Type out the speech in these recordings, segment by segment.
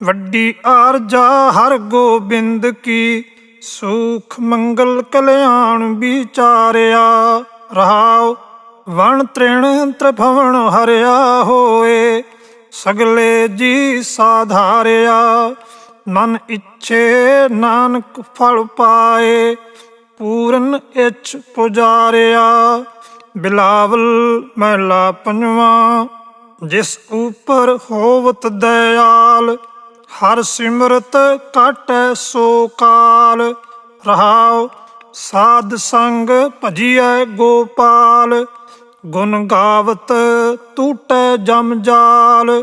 ਵੱਡੀ ਆਰਜਾ ਹਰ ਗੋਬਿੰਦ ਕੀ, ਸੁਖ ਮੰਗਲ ਕਲਿਆਣ ਵਿਚਾਰਿਆ। ਰਹਾਉ ਵਣ ਤ੍ਰਿਣ ਤ੍ਰਿਭਵਨ ਹਰਿਆ ਹੋਏ, ਸਗਲੇ ਜੀ ਸਾਧਾਰਿਆ। ਮਨ ਇੱਛੇ ਨਾਨਕ ਫਲ ਪਾਏ, ਪੂਰਨ ਇੱਛ ਪੁਜਾਰਿਆ। ਬਿਲਾਵਲ ਮਹਿਲਾ ਪੰਜਵਾਂ। ਜਿਸ ਉਪਰ ਹੋਵਤ ਦਇਆਲ, ਹਰ ਸਿਮਰਤ ਕਾਟੈ ਸੋ ਕਾਲ। ਰਹਾਉ ਸਾਧ ਸੰਗ ਭਜੀਐ ਗੋਪਾਲ, ਗੁਣ ਗਾਵਤ ਟੂਟੈ ਜਮ ਜਾਲ।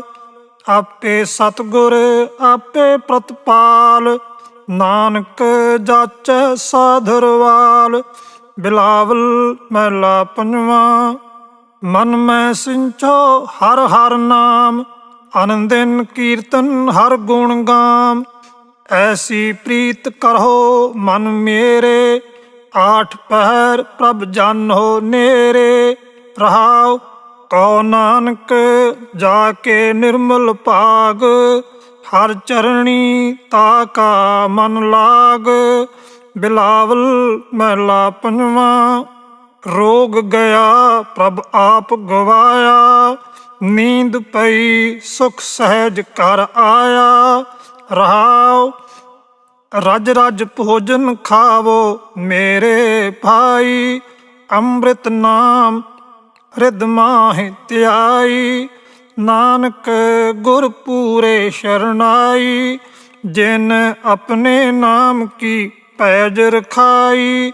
ਆਪੇ ਸਤਿਗੁਰ ਆਪੇ ਪ੍ਰਤਪਾਲ, ਨਾਨਕ ਜਾਚੈ ਸਾਧਰਵਾਲ। ਬਿਲਾਵਲ ਮਹਿਲਾ ਪੰਜਵਾਂ। ਮਨ ਮੈਂ ਸਿੰਚੋ ਹਰ ਹਰ ਨਾਮ, ਅਨੰਦਿਨ ਕੀਰਤਨ ਹਰ ਗੁਣ ਗਾਮ। ਐਸੀ ਪ੍ਰੀਤ ਕਰੋ ਮਨ ਮੇਰੇ, ਆਠ ਪਹਿਰ ਪ੍ਰਭ ਜਾਨੋ ਨੇਰੇ। ਰਹਾਉ ਕਉ ਨਾਨਕ ਜਾ ਕੇ ਨਿਰਮਲ ਭਾਗ, ਹਰ ਚਰਣੀ ਤਾ ਕਾ ਮਨ ਲਾਗ। ਬਿਲਾਵਲ ਮਹਿਲਾ ਪੰਜਵਾਂ। ਰੋਗ ਗਿਆ ਪ੍ਰਭ ਆਪ ਗਵਾਇਆ, ਨੀਂਦ ਪਈ ਸੁਖ ਸਹਿਜ ਘਰ ਆਇਆ। ਰਹਾਉ ਰਜ ਰਜ ਭੋਜਨ ਖਾਵੋ ਮੇਰੇ ਭਾਈ, ਅੰਮ੍ਰਿਤ ਨਾਮ ਰਿਦ ਮਾਹਿ ਧਿਆਈ। ਨਾਨਕ ਗੁਰ ਪੂਰੇ ਸ਼ਰਨਾਈ, ਜਿਨ ਆਪਣੇ ਨਾਮ ਕੀ ਪੈਜ ਰਖਾਈ।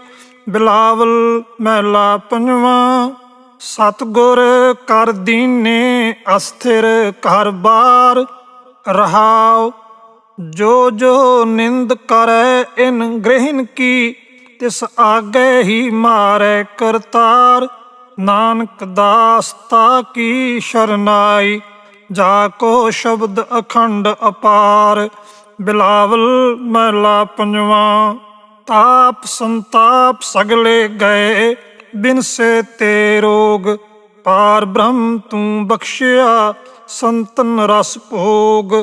ਬਿਲਾਵਲ ਮਹਿਲਾ ਪੰਜਵਾਂ। ਸਤਿਗੁਰ ਕਰ ਦੀਨੇ ਅਸਥਿਰ ਘਰ ਬਾਰ। ਰਹਾਉ ਜੋ ਜੋ ਨਿੰਦ ਕਰੈ ਇਨ ਗ੍ਰਹਿਨ ਕੀ, ਤਿਸ ਆਗੇ ਹੀ ਮਾਰੈ ਕਰਤਾਰ। ਨਾਨਕ ਦਾਸ ਤਾ ਕੀ ਸ਼ਰਨਾਈ, ਜਾ ਕੋ ਸ਼ਬਦ ਅਖੰਡ ਅਪਾਰ। ਬਿਲਾਵਲ ਮਹਿਲਾ ਪੰਜਵਾਂ। ਤਾਪ ਸੰਤਾਪ ਸਗਲੇ ਗਏ, ਬਿਨਸੇ ਤੇ ਰੋਗ। ਪਾਰ ਬ੍ਰਹਮ ਤੂੰ ਬਖਸ਼ਿਆ ਸੰਤਨ ਰਸ ਭੋਗ।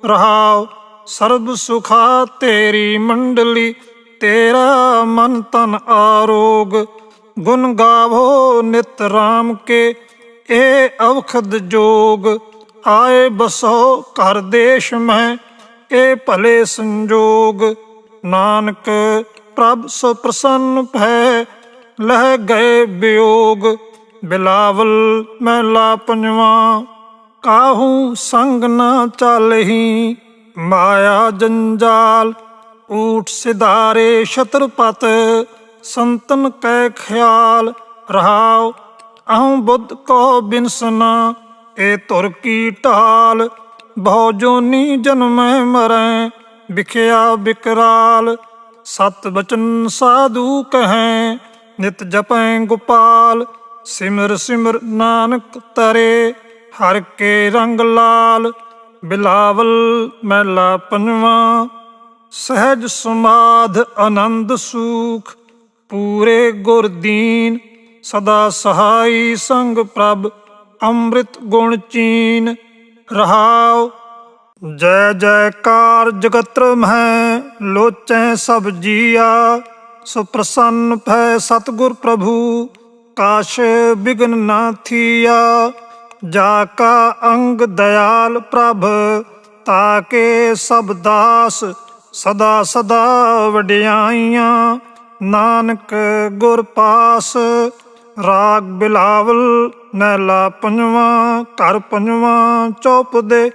ਰਹਾਉ ਸਰਬ ਸੁਖਾ ਤੇਰੀ ਮੰਡਲੀ, ਤੇਰਾ ਮਨ ਤਨ ਆਰੋਗ। ਗੁਣ ਗਾਵੋ ਨਿਤ ਰਾਮ ਕੇ, ਇਹ ਅਵਖਦ ਜੋਗ। ਆਏ ਬਸੋ ਘਰ ਦੇਸ਼ ਮੈਂ, ਇਹ ਭਲੇ ਸੰਜੋਗ। ਨਾਨਕ ਪ੍ਰਭ ਸੋ ਪ੍ਰਸੰਨ ਭੈ, ਲਹਿ ਗਏ ਵਿਯੋਗ। ਬਿਲਾਵਲ ਮਹਿਲਾ ਪੰਜਵਾਂ। ਕਾਹੂ ਸੰਗ ਨਾ ਚਾਲਹੀ ਮਾਇਆ ਜੰਜਾਲ, ਊਠ ਸਿਧਾਰੇ ਛਤਰਪਤ ਸੰਤਨ ਕੈ ਖਿਆਲ। ਰਹਾਉ ਅਹੰ ਬੁੱਧ ਕੋ ਬਿਨਸਨਾ, ਇਹ ਧੁਰ ਕੀ ਢਾਲ। ਬਹੁ ਜੋਨੀ ਜਨਮੈ ਮਰੈ ਵਿਖਿਆ ਬਿਕਰਾਲ। ਸਤ ਬਚਨ ਸਾਧੂ ਕਹੈ, ਨਿਤ ਜਪੈ ਗੋਪਾਲ। ਸਿਮਰ ਸਿਮਰ ਨਾਨਕ ਤਰੇ, ਹਰ ਕੇ ਰੰਗ ਲਾਲ। ਬਿਲਾਵਲ ਮਹਿਲਾ ਪੰਜਵਾਂ। ਸਹਿਜ ਸਮਾਧ ਆਨੰਦ ਸੂਖ, ਪੂਰੇ ਗੁਰ ਦੀਨ। ਸਦਾ ਸਹਾਈ ਸੰਗ ਪ੍ਰਭ, ਅੰਮ੍ਰਿਤ ਗੁਣ ਚੀਨ। ਰਹਾਉ ਜੈ ਜੈਕਾਰ ਜਗਤਰ ਮਹਿ, ਲੋਚੈ ਸਭ ਜੀਆ। ਸੋ ਪ੍ਰਸੰਨ ਭੈ ਸਤਿਗੁਰ ਪ੍ਰਭੂ, ਕਾਸ਼ ਬਿਗਨ ਨਾ ਥੀਆ। ਜਾ ਕਾ ਅੰਗ ਦਇਆਲ ਪ੍ਰਭ, ਤਾਕੇ ਸਭ ਦਾਸ ਸਦਾ ਸਦਾ ਵਡਿਆਈਆਂ। ਨਾਨਕ ਗੁਰ ਪਾਸ। ਰਾਗ ਬਿਲਾਵਲ ਮਹਿਲਾ ਪੰਜਵਾਂ। ਘਰ ਪੰਜਵਾਂ ਚੌਪਦੇ,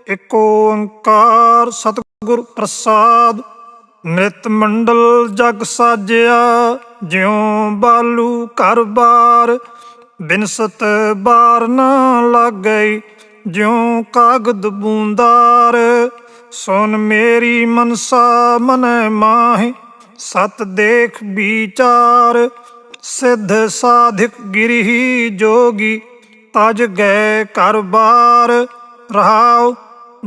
ਏਕ ਓੰਕਾਰ ਸਤਿਗੁਰ ਪ੍ਰਸਾਦ। ਨਿਤ ਮੰਡਲ ਜਗ ਸਾਜਿਆ, ਜਿਉ ਬਾਲੂ ਘਰ ਬਾਰ। ਬਿਨਸਤ ਬਾਰ ਨਾ ਲਾਗਈ, ਜਿਉ ਕਾਗਦ ਬੂੰਦਾਰ। ਸੁਨ ਮੇਰੀ ਮਨਸਾ ਮਨੈ ਮਾਹਿ, ਸਤ ਦੇਖ ਵਿਚਾਰ। ਸਿੱਧ ਸਾਧਿਕ ਗਿਰਿ ਜੋਗੀ, ਤਜ ਗਏ ਘਰ ਬਾਰ। ਰਹਾਉ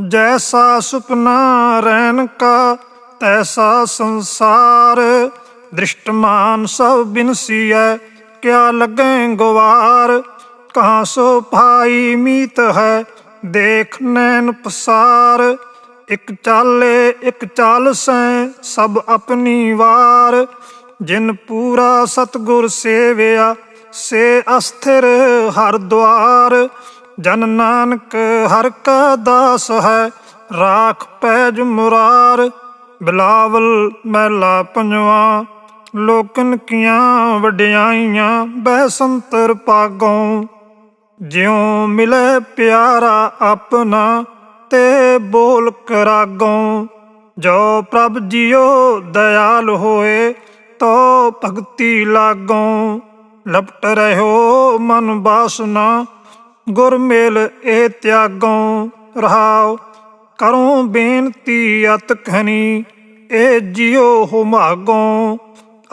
ਜੈਸਾ ਸੁਪਨਾ ਰੈਨ ਕਾ, ਤੈਸਾ ਸੰਸਾਰ। ਦ੍ਰਿਸ਼ਟਮਾਨ ਸਭ ਬਿਨਸੀਐ, ਕਿਆ ਲੱਗੈ ਗਵਾਰ। ਕਹਾਂ ਸੋ ਭਾਈ ਮੀਤ ਹੈ, ਦੇਖ ਨੈਣ ਪਸਾਰ। ਇੱਕ ਚਾਲੇ ਇੱਕ ਚਾਲਸੈਂ ਸਭ ਆਪਣੀ ਵਾਰ। ਜਿਨ ਪੂਰਾ ਸਤਿਗੁਰ ਸੇਵਿਆ ਸੇ ਅਸਥਿਰ ਹਰ ਦੁਆਰ। ਜਨ ਨਾਨਕ ਹਰ ਕਾ ਦਾਸ ਹੈ ਰਾਖ ਪੈਜ ਮੁਰਾਰ। ਬਿਲਾਵਲ ਮਹਿਲਾ ਪੰਜਵਾਂ। ਲੋਕਨ ਕੀਆਂ ਵਡਿਆਈਆਂ ਬਹਿ ਸੰਤਰ ਭਾਗੋਂ। ਜਿਉ ਮਿਲੇ ਪਿਆਰਾ ਆਪਣਾ ਤੇ ਬੋਲ ਕਰਾਗੋਂ। ਜੋ ਪ੍ਰਭ ਜੀਓ ਦਇਆਲ ਹੋਏ ਤੋ ਭਗਤੀ ਲਾਗੋਂ। ਲਪਟ ਰਹਿਓ ਮਨ ਬਾਸਨਾ ਗੁਰ ਮੇਲ ਇਹ ਤਿਆਗੋਂ। ਰਹਾਉ ਕਰੋ ਬੇਨਤੀ ਅਤ ਖਨੀ ਇਹ ਜਿਉ ਹੁਮਾਗੋਂ।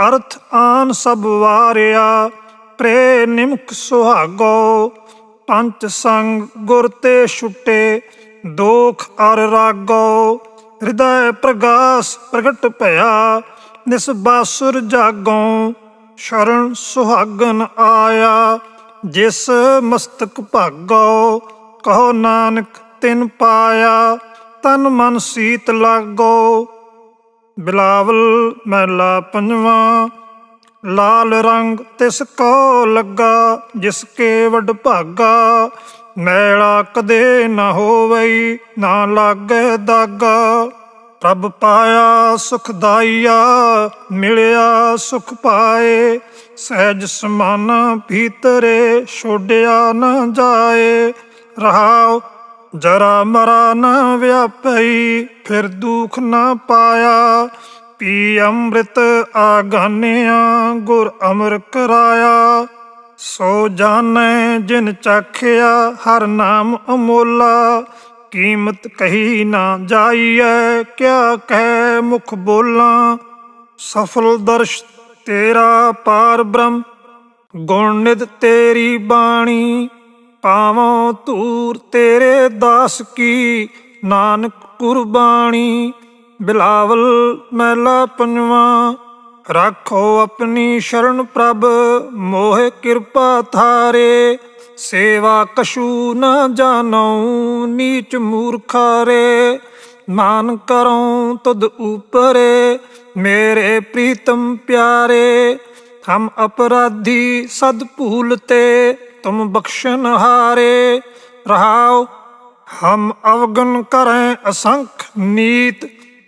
ਅਰਥ ਆਨ ਸਭ ਵਾਰਿਆ ਪ੍ਰੇ ਨਿਮਕ ਸੁਹਾਗੋ। ਪੰਚ ਸੰਗ ਗੁਰ ਤੇ ਛੁੱਟੇ ਦੋਖ ਅਰ ਰਾਗੋ। ਹਿਰਦੈ ਪ੍ਰਗਾਸ ਪ੍ਰਗਟ ਭਇਆ ਨਿਸ ਬਾਸੁਰ ਜਾਗੋਂ। ਸ਼ਰਨ ਸੁਹਾਗਨ ਆਇਆ ਜਿਸ ਮਸਤਕ ਭਾਗੋ। ਕਹੋ ਨਾਨਕ ਤਿਨ ਪਾਇਆ ਤਨ ਮਨ ਸੀਤ ਲਾਗੋ। ਬਿਲਾਵਲ ਮਹਿਲਾ ਪੰਜਵਾਂ। ਲਾਲ ਰੰਗ ਤਿਸ ਕੋ ਲੱਗਾ ਜਿਸ ਕੇ ਵਡ ਭਾਗਾ। ਮੈਲਾ ਕਦੇ ਨਾ ਹੋਵਈ ਨਾ ਲਾਗੇ ਦਾਗਾ। ਪ੍ਰਭ ਪਾਇਆ ਸੁਖਦਾਈਆ ਮਿਲਿਆ ਸੁਖ ਪਾਏ। ਸਹਿਜ ਸਮਾਨਾ ਭੀਤਰੇ ਛੋਡਿਆ ਨਾ ਜਾਏ। ਰਹਾਉ ਜਰਾ ਮਰਾ ਨਾ ਵਿਆਪਈ ਫਿਰ ਦੁਖ ਨਾ ਪਾਇਆ। ਪੀ ਅੰਮ੍ਰਿਤ ਆਗਾਨਿਆ ਗੁਰ ਅਮਰ ਕਰਾਇਆ। ਸੋ ਜਾਣੈ ਜਿਨ ਚਾਖਿਆ ਹਰ ਨਾਮ ਅਮੋਲਾ। ਕੀਮਤ ਕਹੀ ਨਾ ਜਾਈਐ ਕਿਆ ਕਹਿ ਮੁਖ ਬੋਲਾਂ। ਸਫਲ ਦਰਸ਼ ਤੇਰਾ ਪਾਰ ਬ੍ਰਹਮ ਗੁਣ ਨਿਧ ਤੇਰੀ ਬਾਣੀ। ਪਾਵੋਂ ਧੂਰ ਤੇਰੇ ਦਾਸ ਕੀ ਨਾਨਕ ਕੁਰਬਾਣੀ। ਬਿਲਾਵਲ ਮਹਿਲਾ ਪੰਜਵਾਂ। ਰਾਖੋ ਆਪਣੀ ਸ਼ਰਨ ਪ੍ਰਭ ਮੋਹਿ ਕਿਰਪਾ ਥਾਰੇ। ਸੇਵਾ ਕਛੂ ਨ ਜਾਨਉ ਨੀਚ ਮੂਰਖਾਰੇ। ਮਾਨ ਕਰਉ ਤੁਧ ਉਪਰੇ ਮੇਰੇ ਪ੍ਰੀਤਮ ਪਿਆਰੇ। ਹਮ ਅਪਰਾਧੀ ਸਦ ਭੂਲਤੇ ਤੁਮ ਬਖਸ਼ਨ ਹਾਰੇ। ਰਹਾਉ ਹਮ ਅਵਗਨ ਕਰੈ ਅਸੰਖ ਨੀਤ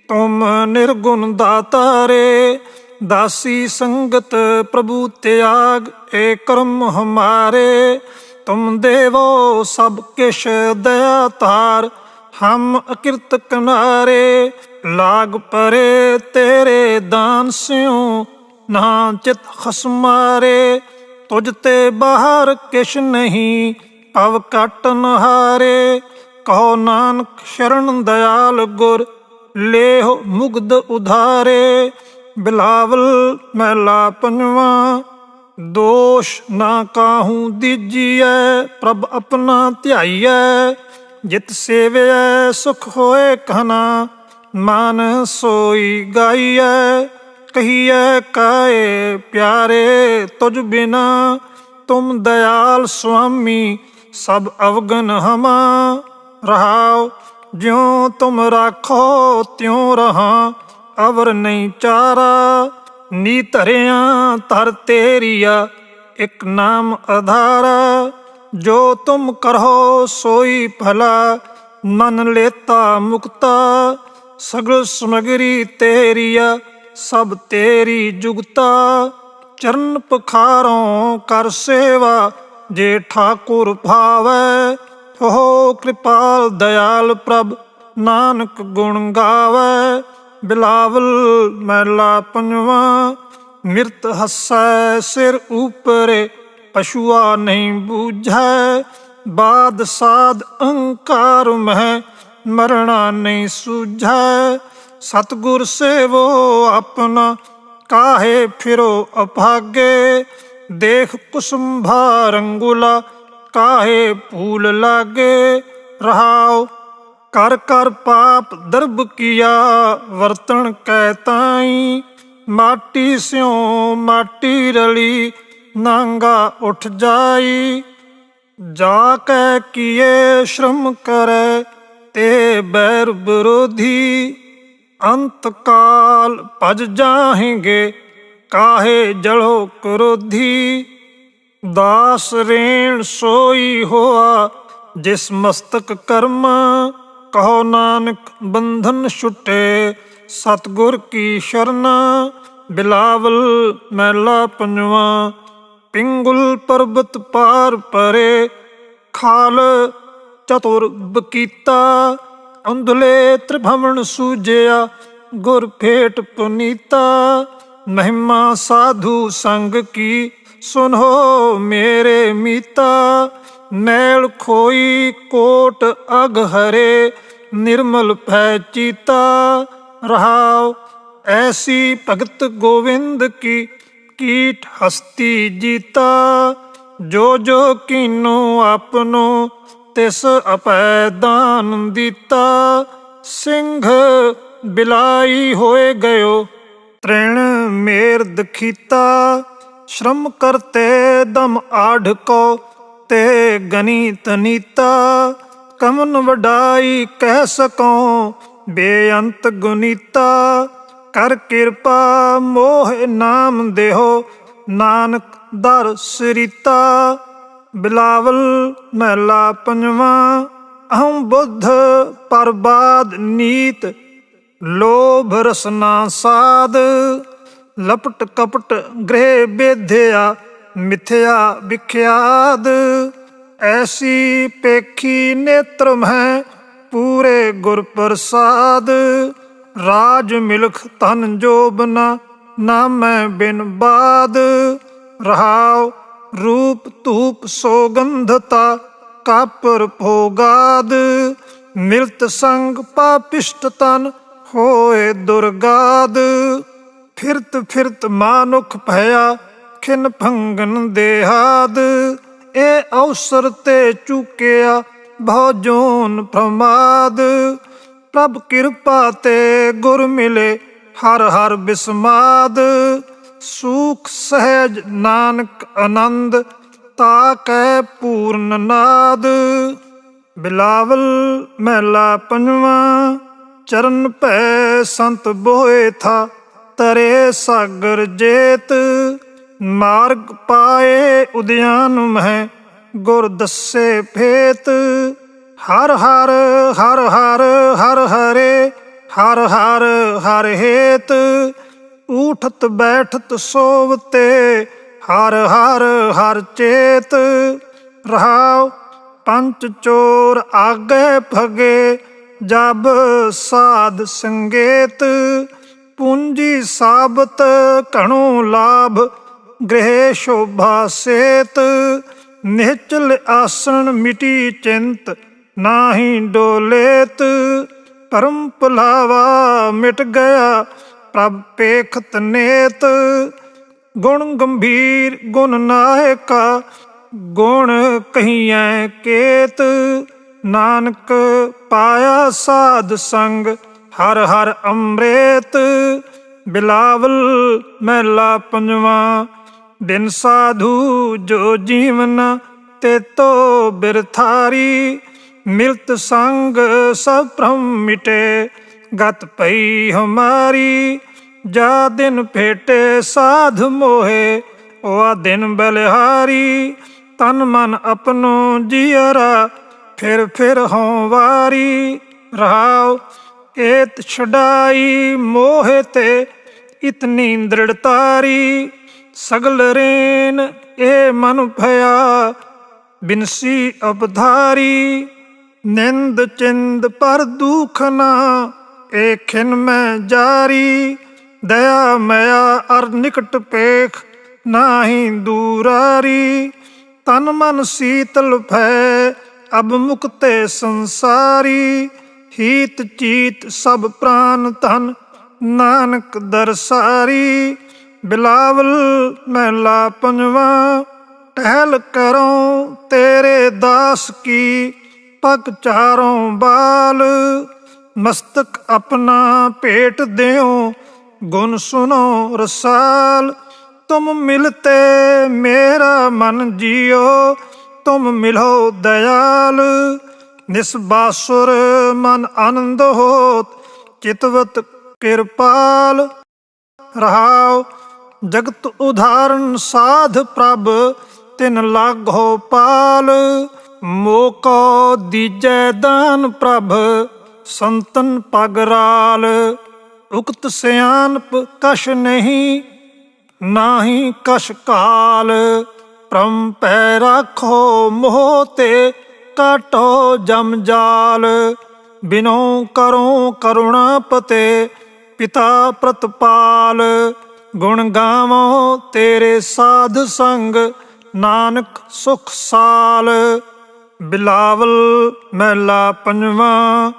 ਤੁਮ ਨਿਰਗੁਣ ਦਾਤਾਰੇ। ਦਾਸੀ ਸੰਗਤ ਪ੍ਰਭੂ ਤਿਆਗ ਏ ਕਰਮ ਹਮਾਰੇ। ਤੁਮ ਦੇਵੋ ਸਭ ਕਿਛ ਦਇਆ ਧਾਰ ਹਮ ਅਕਿਰਤ ਕਿਨਾਰੇ। ਲਾਗ ਪਰੇ ਤੇਰੇ ਦਾਨ ਸਿਉ ਨਾ ਚਿਤ ਖਸਮਾਰੇ। ਤੁਝ ਤੇ ਬਾਹਰ ਕਿਛ ਨਹੀਂ ਭਵ ਕਾਟਨ ਹਾਰੇ। ਕਹੋ ਨਾਨਕ ਸ਼ਰਨ ਦਇਆਲ ਗੁਰ ਲੇਹੁ ਮੁਗਧ ਉਧਾਰੇ। ਬਿਲਾਵਲ ਮਹਿਲਾ ਪੰਜਵਾਂ। ਦੋਸ਼ ਨਾ ਕਾਹੂ ਦੀਜੀਐ ਪ੍ਰਭ ਆਪਣਾ ਧਿਆਈਐ। ਜਿਤ ਸੇਵਿਐ ਸੁਖ ਹੋਏ ਕਹਿਣਾ ਮਨ ਸੋਈ ਗਾਈਐ। ਕਹੀਐ ਕਾਏ ਪਿਆਰੇ ਤੁਝ ਬਿਨਾ ਤੁਮ ਦਇਆਲ ਸੁਆਮੀ ਸਭ ਅਵਗਨ ਹਮਾ। ਰਹਾਉ ਜਿਉ ਤੁਮ ਰਾਖੋ ਤਿਉ ਰਹਾ ਅਵਰ ਨਹੀਂ ਚਾਰਾ। ਨੀ ਧਰਿਆ ਧਰ ਤੇਰੀਆ ਇੱਕ ਨਾਮ ਆਧਾਰਾ। ਜੋ ਤੁਮ ਕਰੋ ਸੋਈ ਭਲਾ ਮਨ ਲੇਤਾ ਮੁਕਤਾ। ਸਗਲ ਸਮਗਰੀ ਤੇਰੀਆ ਸਭ ਤੇਰੀ ਜੁਗਤਾ। ਚਰਨ ਪਖਾਰੋਂ ਕਰ ਸੇਵਾ ਜੇ ਠਾਕੁਰ ਭਾਵੈ। ਹੋ ਕਿਰਪਾਲ ਦਇਆਲ ਪ੍ਰਭ ਨਾਨਕ ਗੁਣ ਗਾਵੈ। ਬਿਲਾਵਲ ਮਹਿਲਾ ਪੰਜਵਾਂ। ਮਿਰਤ ਹੱਸੈ ਸਿਰ ਉਪਰੇ ਪਸ਼ੂਆ ਨਹੀਂ ਬੂਝੈ। ਬਾਦ ਸਾਧ ਅਹੰਕਾਰ ਮਹਿ ਮਰਣਾ ਨਹੀਂ ਸੂਝੈ। ਸਤਿਗੁਰ ਸੇਵੋ ਆਪਣਾ ਕਾਹੇ ਫਿਰੋ ਅਭਾਗੇ। ਦੇਖ ਕੁਸੁੰਭਾ ਰੰਗੁਲਾ ਕਾਹੇ ਫੂਲ ਲਾਗੇ। ਰਹਾਉ ਕਰ ਕਰ ਪਾਪ ਦਰਬ ਕੀਆ ਵਰਤਣ ਕੈ ਤਾਈ। ਮਾਟੀ ਸਿਉ ਮਾਟੀ ਰਲੀ ਨਾਂਗਾ ਉੱਠ ਜਾਈ। ਜਾ ਕੈ ਕੀਏ ਸ਼ਰਮ ਕਰੈ ते बैर विरोधी। अंत काल भज जाहेंगे काहे जड़ो क्रोधी। दास रेण सोई होआ जिस मस्तक कर्म। कहो नानक बंधन छुटे सतगुर की शरण। बिलावल मैला पंजवा। पिंगुल पर्वत पार परे खाल चतुर बकीता। अंधले त्रिभवन सूझिया गुर भेट पुनीता। महिमा साधु संग की सुनो मेरे मीता। मैल खोई कोट अग हरे निर्मल भै चीता। रहाओ ऐसी भगत गोविंद की कीट हस्ती जीता। जो जो कीनो आपनो तिस अपै दान दीता। सिंह बिलाई होए गयो तृण मेर दखीता। श्रम करते दम आढ़ को ते गनी तनीता। कमन वडाई कह सको बेअंत गुनीता। कर कृपा मोह नाम देहो नानक दर सरीता। बिलावल महला पंजवा। अहम बुद्ध परबाद नीत लोभ रसना साध। लपट कपट गृह बेध्या मिथ्या विख्याद। ऐसी पेखी नेत्र में पूरे गुर प्रसाद। राज मिलख धन जोबना नामै बिन बाद। रहाओ रूप धूप सौगंधता कापर भोगाद। मिलत संग पापिष्ट तन होए दुर्गाद। फिरत फिरत मानुख भया खिन फंगन देहाद। ए अवसर ते चुकिया भौजोन प्रमाद। प्रभ कृपा ते गुर मिले हर हर बिस्माद। सुख सहज नानक आनंद ताकै पूर्ण नाद। बिलावल महला पंजवा। चरण पै संत बोए था तरे सागर जेत। मार्ग पाए उद्यान मह गुर दस्से फेत। हर हर हर हर हर हरे हर हर हर हेत। उठत बैठत सोवते हर हर हर चेत। रहाओ पंच चोर आगे भगे जब साध संगेत। पूंजी साबत घणो लाभ गृह शोभा सेत। निश्चल आसन मिटी चिंत नाही डोलेत। परम पुलावा मिट गया प्रभ पेखत नेत। गुण गंभीर गुण नायका गुण कहिए केत। नानक पाया साध संग हर हर अमृत। बिलावल महला पंजवा। बिन साधु जो जीवन ते तो बिरथारी। मिलत संग सब भ्रम मिटे गत पई हमारी। जा दिन फेटे साध मोहे वा दिन बलिहारी। तन मन अपनो जियरा फिर हों वारी। रहाओ एत छड़ाई मोहे ते इतनी दृढ़तारी। सगल रेन ए मन भया बिनसी अवधारी। निंद चिंद पर दुख ना ए खिन में जारी। दया मया अर निकट पेख नाही दूरारी। तन मन शीतल भय अब मुक्ते संसारी। हीत चीत सब प्राण धन नानक दरसारी। बिलावल महला पंजवा। टहल करो तेरे दास की पग चारों बाल। मस्तक अपना पेट देओ गुण सुनो रसाल। तुम मिलते मेरा मन जियो तुम मिलो दयाल। ਨਿਸਬਾਸੁਰ ਮਨ ਆਨੰਦ ਹੋਤ, ਚਿਤਵਤ ਕਿਰਪਾਲ। ਰਹਾਉ ਜਗਤ ਉਦਾਹਰਨ ਸਾਧ ਪ੍ਰਭ, ਤਿਨ ਲਾਗੋ ਪਾਲ। ਮੋਕੋ ਦੀਜੈ ਦਾਨ ਪ੍ਰਭ, ਸੰਤਨ ਪਗ ਰਾਲ। ਉਕਤ ਸਿਆਣਪ ਕਛ ਨਹੀਂ, ਨਾਹੀ ਕਛ ਕਾਲ। ਭ੍ਰਮ ਪੈ ਰਾਖੋ ਮੋਹ ਤੇ, ਕਾਟੋ ਜਮ ਜਾਲ। ਬਿਨੋ ਕਰੋ ਕਰੁਣਾ ਪਤੇ, ਪਿਤਾ ਪ੍ਰਤਪਾਲ। ਗੁਣ ਗਾਵੋ ਤੇਰੇ ਸਾਧ ਸੰਗ, ਨਾਨਕ ਸੁਖ ਸਾਲ। ਬਿਲਾਵਲ ਮਹਿਲਾ ਪੰਜਵਾਂ।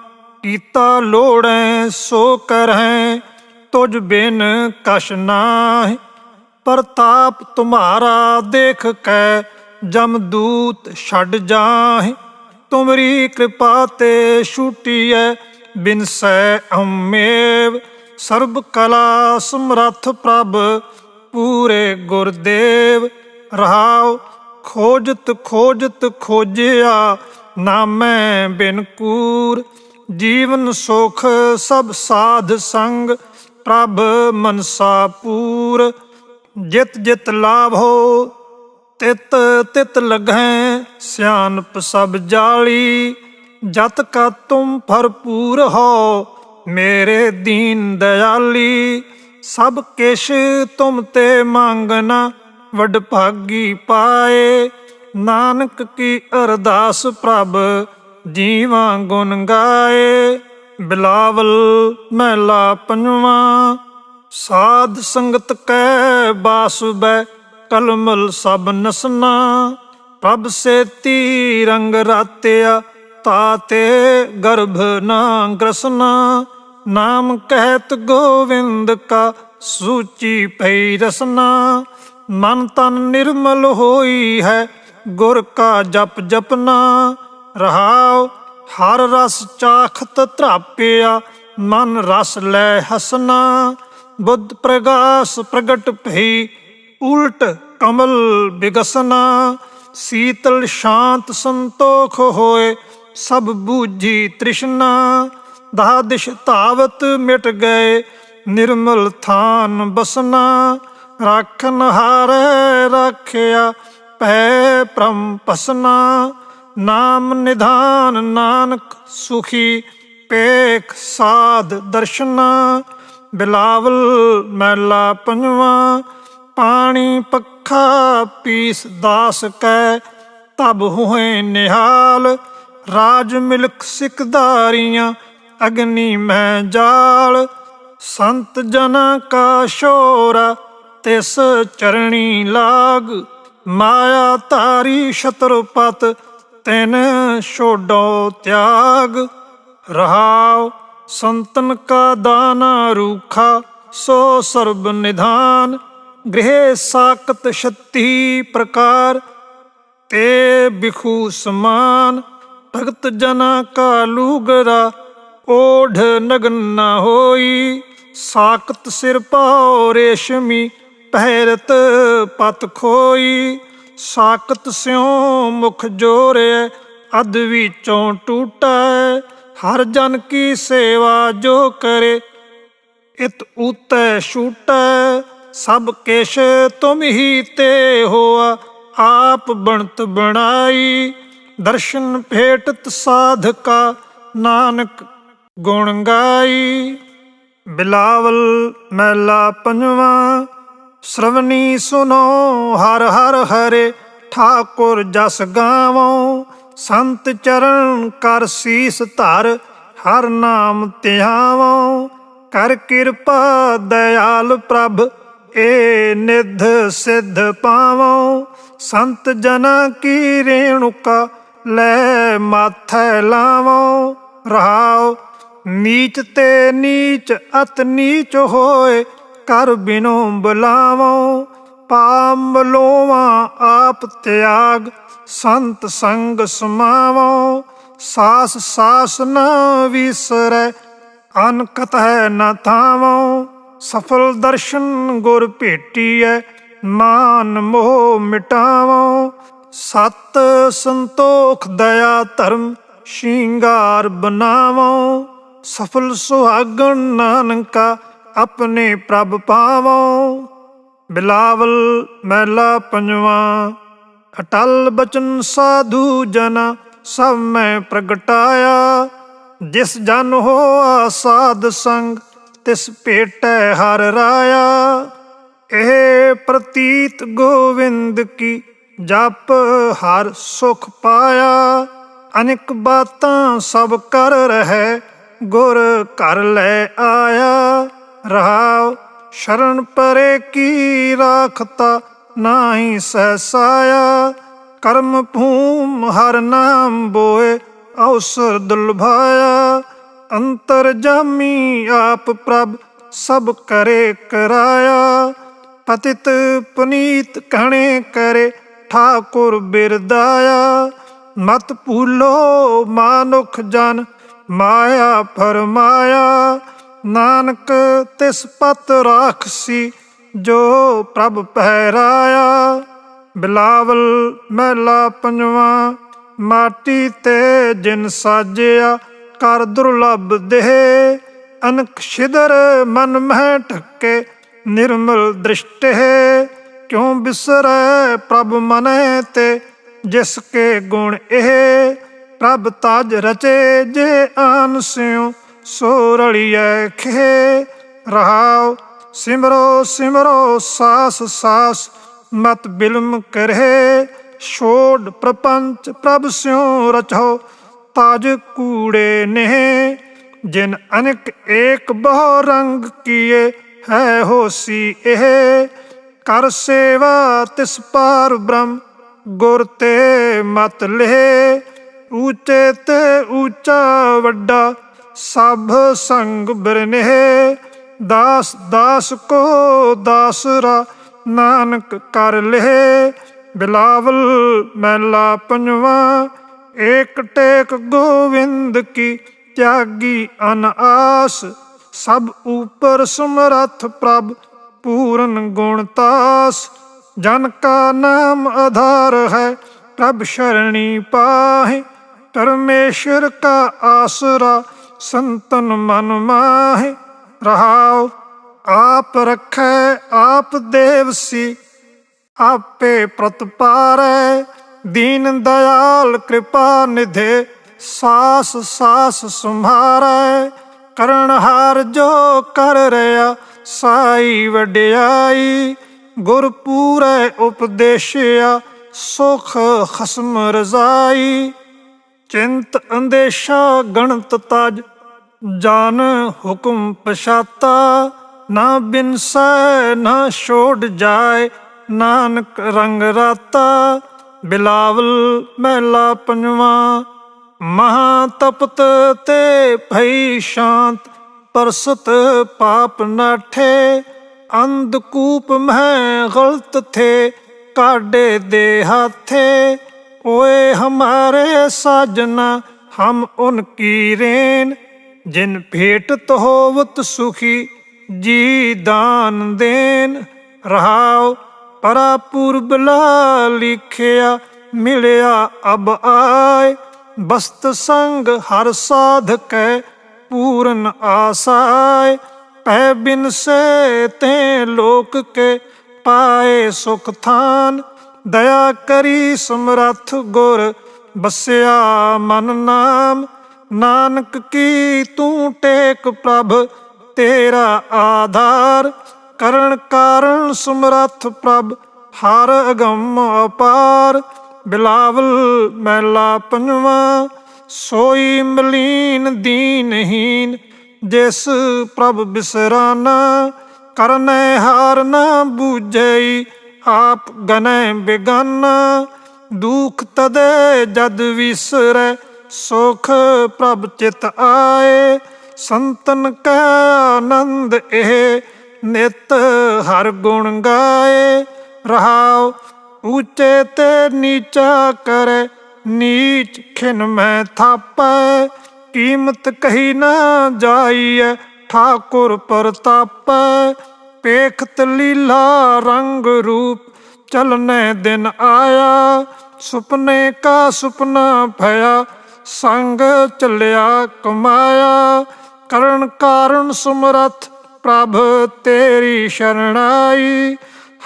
ਕੀਤਾ ਲੋੜੈ ਸੋ ਕਰਹਿ, ਤੁਝ ਬਿਨ ਕਛ ਨਾਹਿ। ਪ੍ਰਤਾਪ ਤੁਮਹਾਰਾ ਦੇਖ ਕੈ, ਜਮਦੂਤ ਛੱਡ ਜਾਹਿ। ਤੁਮਰੀ ਕਿਰਪਾ ਤੇ ਛੂਟੀਐ, ਬਿਨਸੈ ਅਹਮੇਵ। ਸਰਬ ਕਲਾ ਸਮਰੱਥ ਪ੍ਰਭ, ਪੂਰੇ ਗੁਰਦੇਵ। ਰਹਾਉ ਖੋਜਤ ਖੋਜਤ ਖੋਜਿਆ, ਨਾਮੈ ਬਿਨ ਕੂਰ। ਜੀਵਨ ਸੁਖ ਸਭ ਸਾਧ ਸੰਗ, ਪ੍ਰਭ ਮਨਸਾ ਪੂਰ। ਜਿਤ ਜਿਤ ਲਾਭੋ ਤਿਤ ਤਿਤ ਲਗਹਿ, ਸਿਆਣਪ ਸਭ ਜਾਲੀ। ਜਤ ਕਾ ਤੁਮ ਭਰਪੂਰ ਹੋ, ਮੇਰੇ ਦੀਨ ਦਇਆਲੀ। ਸਭ ਕਿਛ ਤੁਮ ਤੇ ਮੰਗਣਾ, ਵਡਭਾਗੀ ਪਾਏ। ਨਾਨਕ ਕੀ ਅਰਦਾਸ ਪ੍ਰਭ, ਜੀਵਾਂ ਗੁਣ ਗਾਏ। ਬਿਲਾਵਲ ਮਹਿਲਾ ਪੰਜਵਾਂ। ਸਾਧ ਸੰਗਤ ਕੈ ਬਾਸ ਬੈ, ਕਲਮਲ ਸਭ ਨਸਨਾ। ਪ੍ਰਭ ਸੇਤੀ ਰੰਗ ਰਾਤਿਆ, ਤਾਤੇ ਗਰਭ ਨਾ ਗ੍ਰਸਨਾ। ਨਾਮ ਕਹਿਤ ਗੋਵਿੰਦ ਕਾ, ਸੂਚੀ ਪਈ ਰਸਨਾ। ਮਨ ਤਨ ਨਿਰਮਲ ਹੋਈ ਹੈ, ਗੁਰ ਕਾ ਜਪ ਜਪਨਾ। ਰਹਾਉ ਹਰ ਰਸ ਚਾਖਤ ਧਰਾਪਿਆ, ਮਨ ਰਸ ਲੈ ਹਸਨਾ। ਬੁੱਧ ਪ੍ਰਗਾਸ ਪ੍ਰਗਟ ਭਈ, ਉਲਟ ਕਮਲ ਬਿਗਸਨਾ। ਸੀਤਲ ਸ਼ਾਂਤ ਸੰਤੋਖ ਹੋਏ, ਸਭ ਬੂਝੀ ਤ੍ਰਿਸ਼ਨਾ। ਦਹ ਦਿਸ਼ ਧਾਵਤ ਮਿਟ ਗਏ, ਨਿਰਮਲ ਥਾਨ ਬਸਨਾ। ਰਾਖਨ ਹਾਰੈ ਰਾਖਿਆ, ਭੈ ਭ੍ਰਮ ਭਸਨਾ। ਨਾਮ ਨਿਧਾਨ ਨਾਨਕ ਸੁਖੀ, ਪੇਖ ਸਾਧ ਦਰਸ਼ਨਾ। ਬਿਲਾਵਲ ਮਹਿਲਾ ਪੰਜਵਾਂ। ਪਾਣੀ ਪੱਖਾ ਪੀਸ ਦਾਸ ਕੈ, ਤਬ ਹੋਏ ਨਿਹਾਲ। ਰਾਜ ਮਿਲਕ ਸਿਕਦਾਰੀਆਂ, ਅਗਨੀ ਮਹਿ ਜਾਲ। ਸੰਤ ਜਨਾਂ ਕਾ ਸ਼ੋਰਾ, ਤਿਸ ਚਰਣੀ ਲਾਗ। ਮਾਇਆ ਧਾਰੀ ਸ਼ਤਰੁਪਤ, ਤਿਨ ਛੋਡੋ ਤਿਆਗ। ਰਹਾਉ ਸੰਤਨ ਕਾ ਦਾਨਾ ਰੂਖਾ, ਸੋ ਸਰਬ ਨਿਧਾਨ। ਗ੍ਰਹਿ ਸਾਕਤ ਛੱਤੀ ਪ੍ਰਕਾਰ, ਤੇ ਬਿਖੂ ਸਮਾਨ। ਭਗਤ ਜਨਾਂ ਕਾ ਲੂਗਰਾ, ਓਢ ਨਗਨ ਨਾ ਹੋਈ। ਸਾਕਤ ਸਿਰ ਪਾਉ ਰੇਸ਼ਮੀ, ਪਹਿਰਤ ਪਤ ਖੋਈ। ਸਾਕਤ ਸਿਉ ਮੁਖ ਜੋਰਿਐ, ਅਧ ਵਿੱਚੋਂ ਟੂਟੈ। ਹਰ ਜਨ ਕੀ ਸੇਵਾ ਜੋ ਕਰੇ, ਇਤ ਊਤੈ ਛੂਟੈ। ਸਭ ਕਿਛ ਤੁਮ ਹੀ ਤੇ ਹੋਆ, ਆਪ ਬਣਤ ਬਣਾਈ। ਦਰਸ਼ਨ ਭੇਟਤ ਸਾਧਕਾ, ਨਾਨਕ ਗੁਣ ਗਾਈ। ਬਿਲਾਵਲ ਮਹਿਲਾ ਪੰਜਵਾਂ। ਸ਼੍ਰਵਣੀ ਸੁਨੋ ਹਰ ਹਰ ਹਰੇ, ਠਾਕੁਰ ਜਸ ਗਾਵੋ। ਸੰਤ ਚਰਨ ਕਰ ਸੀਸ ਧਰ, ਹਰ ਨਾਮ ਧਿਆਵੋ। ਕਰ ਕਿਰਪਾ ਦਇਆਲ ਪ੍ਰਭ, ਏ ਨਿਧ ਸਿੱਧ ਪਾਵੋ। ਸੰਤ ਜਨਾਂ ਕੀ ਰੇਣੁਕਾ, ਲੈ ਮਾਥੈ ਲਾਵੋ। ਰਹਾਉ ਨੀਚ ਤੇ ਨੀਚ ਅਤ ਨੀਚ ਹੋਏ, ਕਰ ਬਿਨੋ ਬੁਲਾਵੋ। ਪਾਪ ਮਲੋਵਾਂ ਆਪ ਤਿਆਗ, ਸੰਤ ਸੰਗ ਸਮਾਵੋ। ਸਾਸ ਸਾਸ ਨ ਵਿਸਰੈ, ਅਨਕਤ ਹੈ ਨ ਥਾਵੋ। ਸਫਲ ਦਰਸ਼ਨ ਗੁਰ ਭੇਟੀਐ, ਮਾਨ ਮੋਹ ਮਿਟਾਵੋ। ਸਤ ਸੰਤੋਖ ਦਇਆ ਧਰਮ, ਸ਼ਿੰਗਾਰ ਬਣਾਵੋ। ਸਫਲ ਸੁਹਾਗਣ ਨਾਨਕਾ ਆਪਣੇ ਪ੍ਰਭ ਪਾਵੋ। ਬਿਲਾਵਲ ਮਹਿਲਾ ਪੰਜਵਾਂ। ਅਟਲ ਬਚਨ ਸਾਧੂ ਜਨਾ ਸਭ ਮੈਂ ਪ੍ਰਗਟਾਇਆ। ਜਿਸ ਜਨ ਹੋਆ ਸਾਧ ਸੰਗ ਤਿਸ ਭੇਟੈ ਹਰ ਰਾਇਆ। ਇਹ ਪ੍ਰਤੀਤ ਗੋਵਿੰਦ ਕੀ ਜਪ ਹਰ ਸੁਖ ਪਾਇਆ। ਅਨੇਕ ਬਾਤਾਂ ਸਭ ਕਰ ਰਹਿ ਗੁਰ ਘਰ ਲੈ ਆਇਆ। ਰਹਾਉ ਸ਼ਰਨ ਪਰੇ ਕੀ ਰਾਖਤਾ ਨਾਹੀ ਸਹਿਸਾਇਆ। ਕਰਮ ਭੂਮ ਹਰ ਨਾਮ ਬੋਏ ਅਵਸਰ ਦੁਲਭਾਇਆ। ਅੰਤਰ ਜਾਮੀ ਆਪ ਪ੍ਰਭ ਸਭ ਕਰੇ ਕਰਾਇਆ। ਪਤਿਤ ਪੁਨੀਤ ਕਹਣੇ ਕਰੇ ਠਾਕੁਰ ਬਿਰਦਾਇਆ। ਮਤ ਭੂਲੋ ਮਾਨੁਖ ਜਨ ਮਾਇਆ ਫਰਮਾਇਆ। ਨਾਨਕ ਤਿਸ ਪਤ ਰਾਖਸੀ ਜੋ ਪ੍ਰਭ ਪਹਿਰਾਇਆ। ਬਿਲਾਵਲ ਮਹਿਲਾ ਪੰਜਵਾਂ। ਮਾਟੀ ਤੇ ਜਿਨ ਸਾਜਿਆ ਕਰ ਦੁਰਲਭ ਦੇਹ। ਅਨਕ ਛਿਦਰ ਮਨ ਮਹਿ ਢੱਕੇ ਨਿਰਮਲ ਦ੍ਰਿਸ਼ਟਿ। ਕਿਉ ਬਿਸਰੈ ਪ੍ਰਭ ਮਨੈ ਤੇ ਜਿਸ ਕੇ ਗੁਣ ਇਹ। ਪ੍ਰਭ ਤਾਜ ਰਚੇ ਜੇ ਆਨ ਸਿਉ ਸੋ ਰਲੀਐ ਖੇ। ਰਹਾਉ ਸਿਮਰੋ ਸਿਮਰੋ ਸਾਸ ਸਾਸ ਮਤ ਬਿਲਮ ਕਰਹਿ। ਛੋੜ ਪ੍ਰਪੰਚ ਪ੍ਰਭ ਸਿਉ ਰਚੋ ਤਾਜ ਕੂੜੇ ਨਹਿ। ਜਿਨ ਅਨੇਕ ਏਕ ਬਹੁ ਰੰਗ ਕੀਏ ਹੈ ਹੋਸੀ ਇਹ। ਕਰ ਸੇਵਾ ਤਿਸ ਪਾਰ ਬ੍ਰਹਮ ਗੁਰ ਤੇ ਮਤ ਲਿਹ। ਊਚੇ ਤੇ ਊਚਾ ਵੱਡਾ ਸਭ ਸੰਗ ਬਿਰਨਿਹ। ਦਾਸ ਦਾਸ ਕੋ ਦਾਸਰਾ ਨਾਨਕ ਕਰ ਲਿਹ। ਬਿਲਾਵਲ ਮਹਿਲਾ ਪੰਜਵਾਂ। ਏਕ ਟੇਕ ਗੋਵਿੰਦ ਕੀ ਤਿਆਗੀ ਅਨ ਆਸ। ਸਭ ਉਪਰ ਸਮਰੱਥ ਪ੍ਰਭ ਪੂਰਨ ਗੁਣਤਾਸ। ਜਨ ਕਾ ਨਾਮ ਆਧਾਰ ਹੈ ਪ੍ਰਭ ਸ਼ਰਣੀ ਪਾਹਿ। ਪਰਮੇਸ਼ਰ ਕਾ ਆਸਰਾ ਸੰਤਨ ਮਨ ਮਾਹਿ। ਰਹਾਉ ਆਪ ਰਖੈ ਆਪ ਦੇਵਸੀ ਆਪੇ ਪ੍ਰਤਪਾਰੈ। ਦੀਨ ਦਇਆਲ ਕਿਰਪਾ ਨਿਧੇ ਸਾਸ ਸਾਸ ਸੰਭਾਰੈ। ਕਰਨਹਾਰ ਜੋ ਕਰ ਰਿਹਾ ਸਾਈ ਵਡਿਆਈ। ਗੁਰ ਪੂਰੈ ਉਪਦੇਸ਼ਿਆ ਸੁਖ ਖਸਮ ਰਜ਼ਾਈ। ਚਿੰਤ ਅੰਦੇਸ਼ਾ ਗਣਤ ਤਜ ਜਾਨ ਹੁਕਮ ਪਛਾਤਾ। ਨਾ ਬਿਨਸੈ ਨਾ ਛੋੜ ਜਾਏ ਨਾਨਕ ਰੰਗ ਰਾਤਾ। ਬਿਲਾਵਲ ਮਹਿਲਾ ਪੰਜਵਾਂ। ਮਹਾ ਤਪਤ ਤੇ ਭਈ ਸ਼ਾਂਤ ਪਰਸਤ ਪਾਪ ਨਾਠੇ। ਅੰਧਕੂਪ ਮਹਿ ਗਲਤ ਥੇ ਕਾਢੇ ਦੇ ਹਾਥੇ। ओए हमारे साजना हम उनकी रेन। जिन भेटत होवत सुखी जी दान देन। रहाओ परा पूर्व ला लिखिया मिलिया अब आए। बस्त संग हर साध कै पूरन आसाय। पै बिन से ते लोक के पाए सुख थान। दया करी समरथ गुर बसिया मन नाम। नानक की तू टेक प्रभ तेरा आधार। करण कारण समरथ प्रभ हर अगम अपार। बिलावल महला पंजवां। सोई मलीन दीनहीन जिस प्रभ बिसराना। करनै हार ना बूझई आप गनै बेगाना। दुख तदे जद विसरै सुख प्रभ चित आए। संतन कै आनंद एह नित हर गुण गाए। रहाओ ऊंचे ते नीचा करे नीच खिन में थापै। कीमत कही ना जाइए ठाकुर परतापै। पेखत लीला रंग रूप चलने दिन आया। सुपने का सुपना भया ਸੰਗ ਚੱਲਿਆ ਕਮਾਇਆ। ਕਰਨ ਕਾਰਨ ਸਮਰੱਥ ਪ੍ਰਭ ਤੇਰੀ ਸ਼ਰਣਾਈ।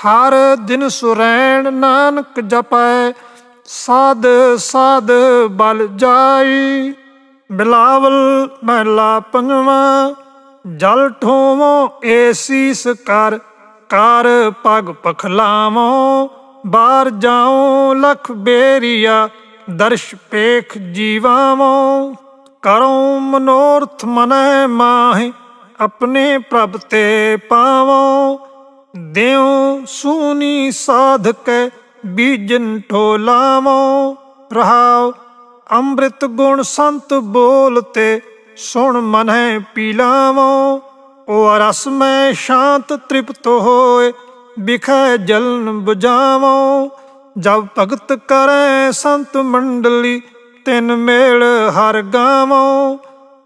ਹਰ ਦਿਨ ਸੁਰੈਣ ਨਾਨਕ ਜਪੈ ਸਾਧ ਸਾਧ ਬਲ ਜਾਈ। ਬਿਲਾਵਲ ਮਹਲਾ ਪੰਜਵਾਂ। ਜਲ ਠੋਵੋਂ ਏ ਸੀਸ ਕਰ ਕਰ ਪਗ ਪਖਲਾਵੋਂ। ਬਾਹਰ ਜਾਉ ਲਖ ਬੇਰੀਆ ਦਰਸ਼ ਪੇਖ ਜੀਵਾਵੋਂ। ਕਰੋ ਮਨੋਰਥ ਮਨੈ ਮਾਹਿ ਆਪਣੇ ਪ੍ਰਭ ਤੇ ਪਾਵੋਂ। ਦਿਉ ਸੂਨੀ ਸਾਧਕੈ ਬੀਜਨ ਠੋਲਾਵੋਂ। ਰਹਾਉ ਅੰਮ੍ਰਿਤ ਗੁਣ ਸੰਤ ਬੋਲਤੇ ਸੁਣ ਮਨੈ ਪੀ ਲਾਵੋਂ। ਉਹ ਰਸ ਮੈਂ ਸ਼ਾਂਤ ਤ੍ਰਿਪਤ ਹੋਏ ਬਿਖੈ ਜਲਨ ਬੁਝਾਵੋਂ। ਜਬ ਭਗਤ ਕਰੈ ਸੰਤ ਮੰਡਲੀ ਤਿਨ ਮੇਲ ਹਰ ਗਾਵੋਂ।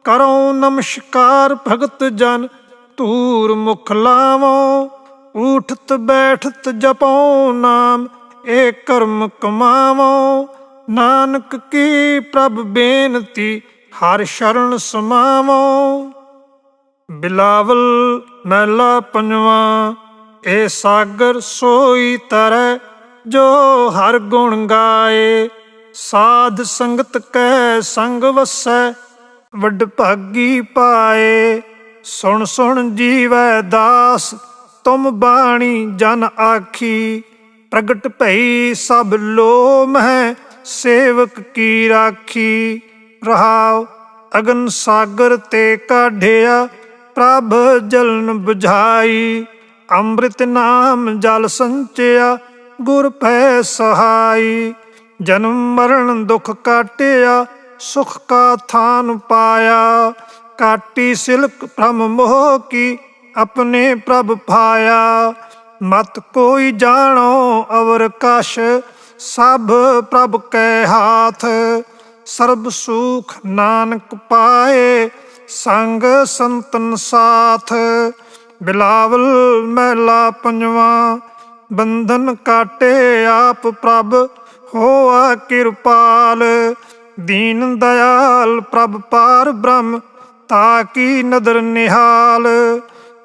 ਕਰੋ ਨਮਸਕਾਰ ਭਗਤ ਜਨ ਧੂਰ ਮੁਖ ਲਾਵੋਂ। ਊਠਤ ਬੈਠਤ ਜਪੋ ਨਾਮ ਏ ਕਰਮ ਕਮਾਵੋਂ। ਨਾਨਕ ਕੀ ਪ੍ਰਭ ਬੇਨਤੀ ਹਰ ਸ਼ਰਨ ਸਮਾਵੋਂ। ਬਿਲਾਵਲ ਮਹਲਾ ਪੰਜਵਾਂ। ਇਹ ਸਾਗਰ ਸੋਈ ਤਰੈ ਜੋ ਹਰ ਗੁਣ ਗਾਏ। ਸਾਧ ਸੰਗਤ ਕੈ ਸੰਗ ਵਸੈ ਵੱਡ ਭਾਗੀ ਪਾਏ। ਸੁਣ ਸੁਣ ਜੀਵੈ ਦਾਸ ਤੁਮ ਬਾਣੀ ਜਨ ਆਖੀ। ਪ੍ਰਗਟ ਭਈ ਸਭ ਲੋ ਮਹਿ ਸੇਵਕ ਕੀ ਰਾਖੀ। ਰਹਾਉ ਅਗਨ ਸਾਗਰ ਤੇ ਕਾਢਿਆ ਪ੍ਰਭ ਜਲਨ ਬੁਝਾਈ। ਅੰਮ੍ਰਿਤ ਨਾਮ ਜਲ ਸੰਚਿਆ ਗੁਰ ਭੈ ਸਹਾਈ। ਜਨਮ ਮਰਨ ਦੁਖ ਕਾਟਿਆ ਸੁਖ ਕਾ ਥਾਨ ਪਾਇਆ। ਕਾਟੀ ਸਿਲਕ ਭ੍ਰਮ ਮੋਹ ਕੀ ਆਪਣੇ ਪ੍ਰਭ ਪਾਇਆ। ਮਤ ਕੋਈ ਜਾਣੋ ਅਵਰ ਕਛ ਸਭ ਪ੍ਰਭ ਕੈ ਹਾਥ। ਸਰਬ ਸੂਖ ਨਾਨਕ ਪਾਏ ਸੰਗ ਸੰਤਨ ਸਾਥ। ਬਿਲਾਵਲ ਮਹਲਾ ਪੰਜਵਾਂ। ਬੰਧਨ ਕਾਟੇ ਆਪ ਪ੍ਰਭ ਹੋਆ ਕਿਰਪਾਲ। ਦੀਨ ਦਇਆਲ ਪ੍ਰਭ ਪਾਰ ਬ੍ਰਹਮ ਤਾਕੀ ਨਦਰ ਨਿਹਾਲ।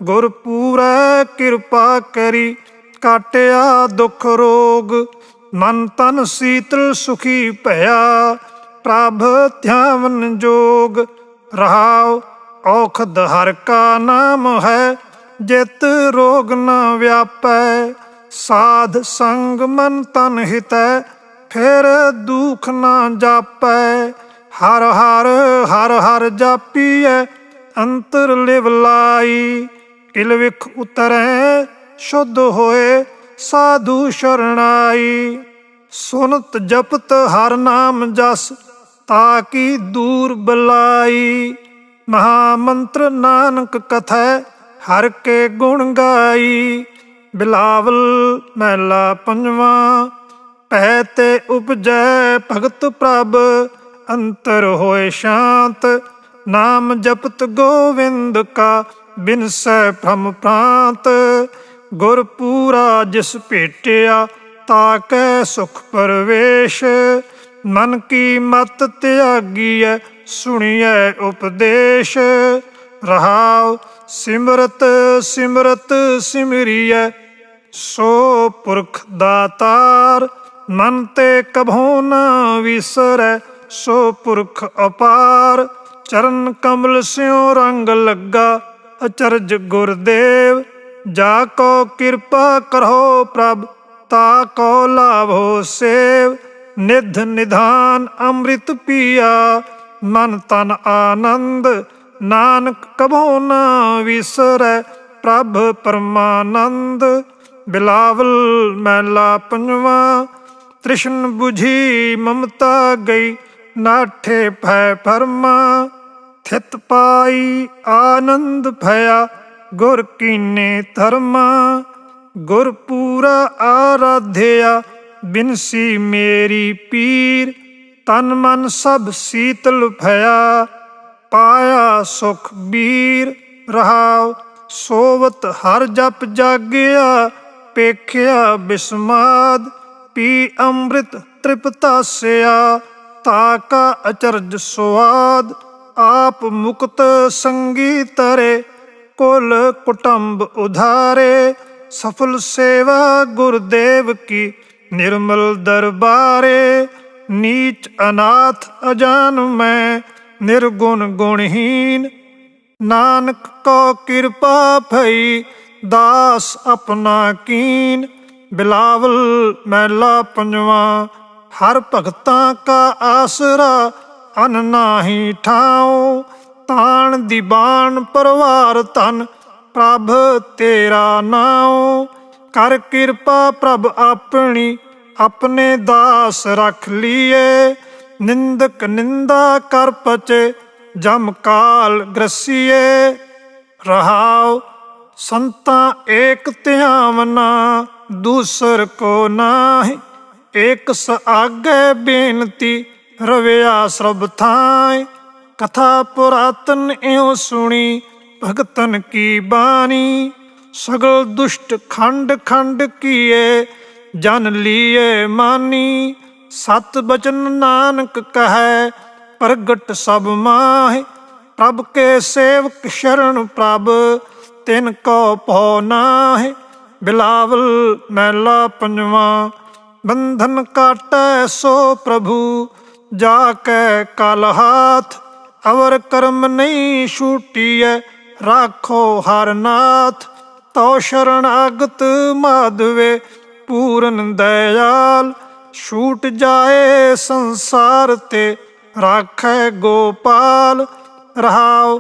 ਗੁਰ ਪੂਰੈ ਕਿਰਪਾ ਕਰੀ ਕਾਟਿਆ ਦੁਖ ਰੋਗ। ਮਨ ਤਨ ਸੀਤਲ ਸੁਖੀ ਭਇਆ ਪ੍ਰਭ ਧਿਆਵਨ ਜੋਗ। ਰਹਾਉ ਔਖਦ ਹਰ ਕਾ ਨਾਮ ਹੈ ਜਿਤ ਰੋਗ ਨ ਵਿਆਪੈ। ਸਾਧ ਸੰਗ ਮਨ ਤਨ ਹਿਤੈ ਫਿਰ ਦੁਖ ਨ ਜਾਪੈ। ਹਰ ਹਰ ਹਰ ਹਰ ਜਾਪੀਐ ਅੰਤਰ ਲਿਵ ਲਾਈ। ਇਲ ਵਿਖ ਉਤਰੈ ਸ਼ੁੱਧ ਹੋਏ ਸਾਧੂ ਸ਼ਰਣਾਈ। ਸੁਨਤ ਜਪਤ ਹਰ ਨਾਮ ਜਸ ਤਾਕੀ ਦੂਰ ਬਲਾਈ। ਮਹਾ ਮੰਤਰ ਨਾਨਕ ਕਥੈ ਹਰ ਕੇ ਗੁਣ ਗਾਈ। ਬਿਲਾਵਲ ਮਹਲਾ ਪੰਜਵਾਂ। ਭੈ ਤੇ ਉਪਜੈ ਭਗਤ ਪ੍ਰਭ ਅੰਤਰ ਹੋਏ ਸ਼ਾਂਤ। ਨਾਮ ਜਪਤ ਗੋਵਿੰਦ ਕਾ ਬਿਨਸੈ ਭ੍ਰਮ ਪ੍ਰਾਂਤ। ਗੁਰ ਪੂਰਾ ਜਿਸ ਭੇਟਿਆ ਤਾਕੈ ਸੁਖ ਪਰਵੇਸ਼। ਮਨ ਕੀ ਮਤ ਤਿਆਗੀਐ ਸੁਣੀਐ ਉਪਦੇਸ਼। ਰਹਾਉ ਸਿਮਰਤ ਸਿਮਰਤ ਸਿਮਰੀਐ ਸੋ ਪੁਰਖ ਦਾਤਾਰ। ਮਨ ਤੇ ਕਭੋ ਨ ਵਿਸਰੈ ਸੋ ਪੁਰਖ ਅਪਾਰ। ਚਰਨ ਕਮਲ ਸਿਉ ਰੰਗ ਲੱਗਾ ਅਚਰਜ ਗੁਰਦੇਵ। ਜਾ ਕੋ ਕਿਰਪਾ ਕਰੋ ਪ੍ਰਭ ਤਾ ਕੋ ਲਾਭੋ ਸੇਵ। ਨਿਧ ਨਿਧਾਨ ਅੰਮ੍ਰਿਤ ਪੀਆ ਮਨ ਤਨ ਆਨੰਦ। ਨਾਨਕ ਕਭੋ ਨ ਵਿਸਰੈ ਪ੍ਰਭ ਪਰਮਾਨੰਦ। ਬਿਲਾਵਲ ਮਹਲਾ ਪੰਜਵਾਂ। ਤ੍ਰਿਸ਼ਨ ਬੁਝੀ ਮਮਤਾ ਗਈ ਨਾਠੇ ਭੈ ਭਰਮਾ। ਥਿਤ ਪਾਈ ਆਨੰਦ ਭਇਆ ਗੁਰ ਕੀਨੇ ਧਰਮਾ। ਗੁਰ ਪੂਰਾ ਆਰਾਧਿਆ ਬਿਨਸੀ ਮੇਰੀ ਪੀਰ। ਤਨ ਮਨ ਸਭ ਸੀਤਲ ਭਇਆ ਪਾਇਆ ਸੁਖ ਬੀਰ। ਰਹਾਉ ਸੋਵਤ ਹਰ ਜਪ ਜਾਗਿਆ ਪੇਖਿਆ ਬਿਸਮਾਦ। ਪੀ ਅੰਮ੍ਰਿਤ ਤ੍ਰਿਪਤਾਸਿਆ ताका अचरज स्वाद। आप मुक्त संगी तरे, कुल कुटुंब उधारे। सफल सेवा गुरुदेव की, निर्मल दरबारे। नीच अनाथ अजान मैं, निर्गुण गुणहीन। नानक को कृपा भई, दास अपना कीन। बिलावल मैला पंजवा, हर भगतां का आसरा। अन नाही ठाओ, तान दीवान परवार धन। प्रभ तेरा नाओ, कर कृपा प्रभ अपनी। अपने दास रख लिए, निंदक निंदा कर पचे। जम काल ग्रसिए, रहाओ संता एक ध्यावना। दूसर को नाही, एक स आगे बेनती। रविया श्रब थाय, कथा पुरातन एवं सुनी। भगतन की बानी, सगल दुष्ट खंड खंड किए। जन लिए मानी, सत बचन नानक कहे। प्रगट सब माहि, प्रभ के सेवक शरण प्रभ। तिन को भौ नाहि, बिलावल मैला पंजवा। बंधन काटै सो प्रभु, जाकै कल हाथ। अवर कर्म नहीं छूटिए, राखो हर नाथ। तो शरणागत माधवे, पूरन दयाल। छूट जाए संसार ते, राखै गोपाल। रहाओ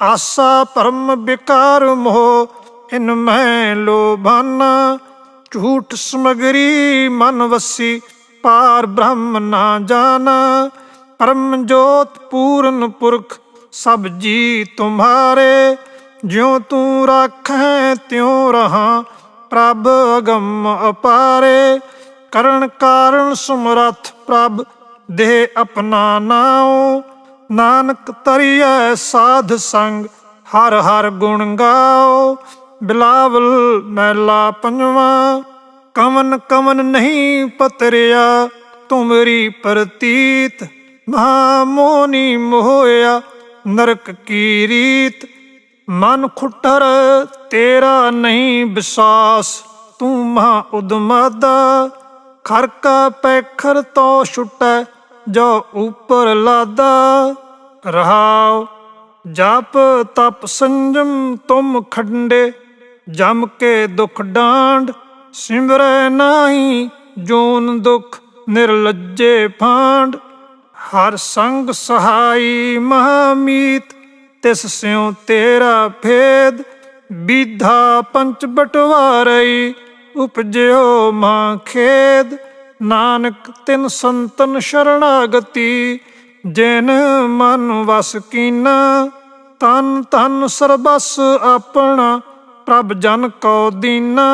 आशा परम विकार मोह, इनमें लोभाना। झूठ समगरी मन वसी, पार ब्रह्म ना जाना। परम जोत पूर्ण पुरख, सब जी तुम्हारे। ज्यों तू राखें त्यों रहा, प्रभ अगम अपारे। करण कारण सुमरथ प्रभ, दे अपना नाओ। नानक तरियै साध संग, हर हर गुण गाओ। बिलावल मैला पंजवा, कवन कवन नहीं पतरिया। तुमरी प्रतीत, महामोनी मोहया। नरक की रीत, मन खुटर तेरा नहीं विश्वास। तू महा उदमादा, खर का पैखर तो छुटै। जो ऊपर लादा, रहाओ जाप तप संजम तुम खंडे। जम के दुख डांड, सिमरै नाही जोन दुख। निर्लज्जे फांड, हर संग सहाई महामीत। तिस स्यों तेरा भेद, विधा पंच बटवारई। उपज्यो मां खेद, नानक तिन संतन शरणागति। जिन मन वस कीना, तन तन सरबस अपना। प्रभ जन को दीना,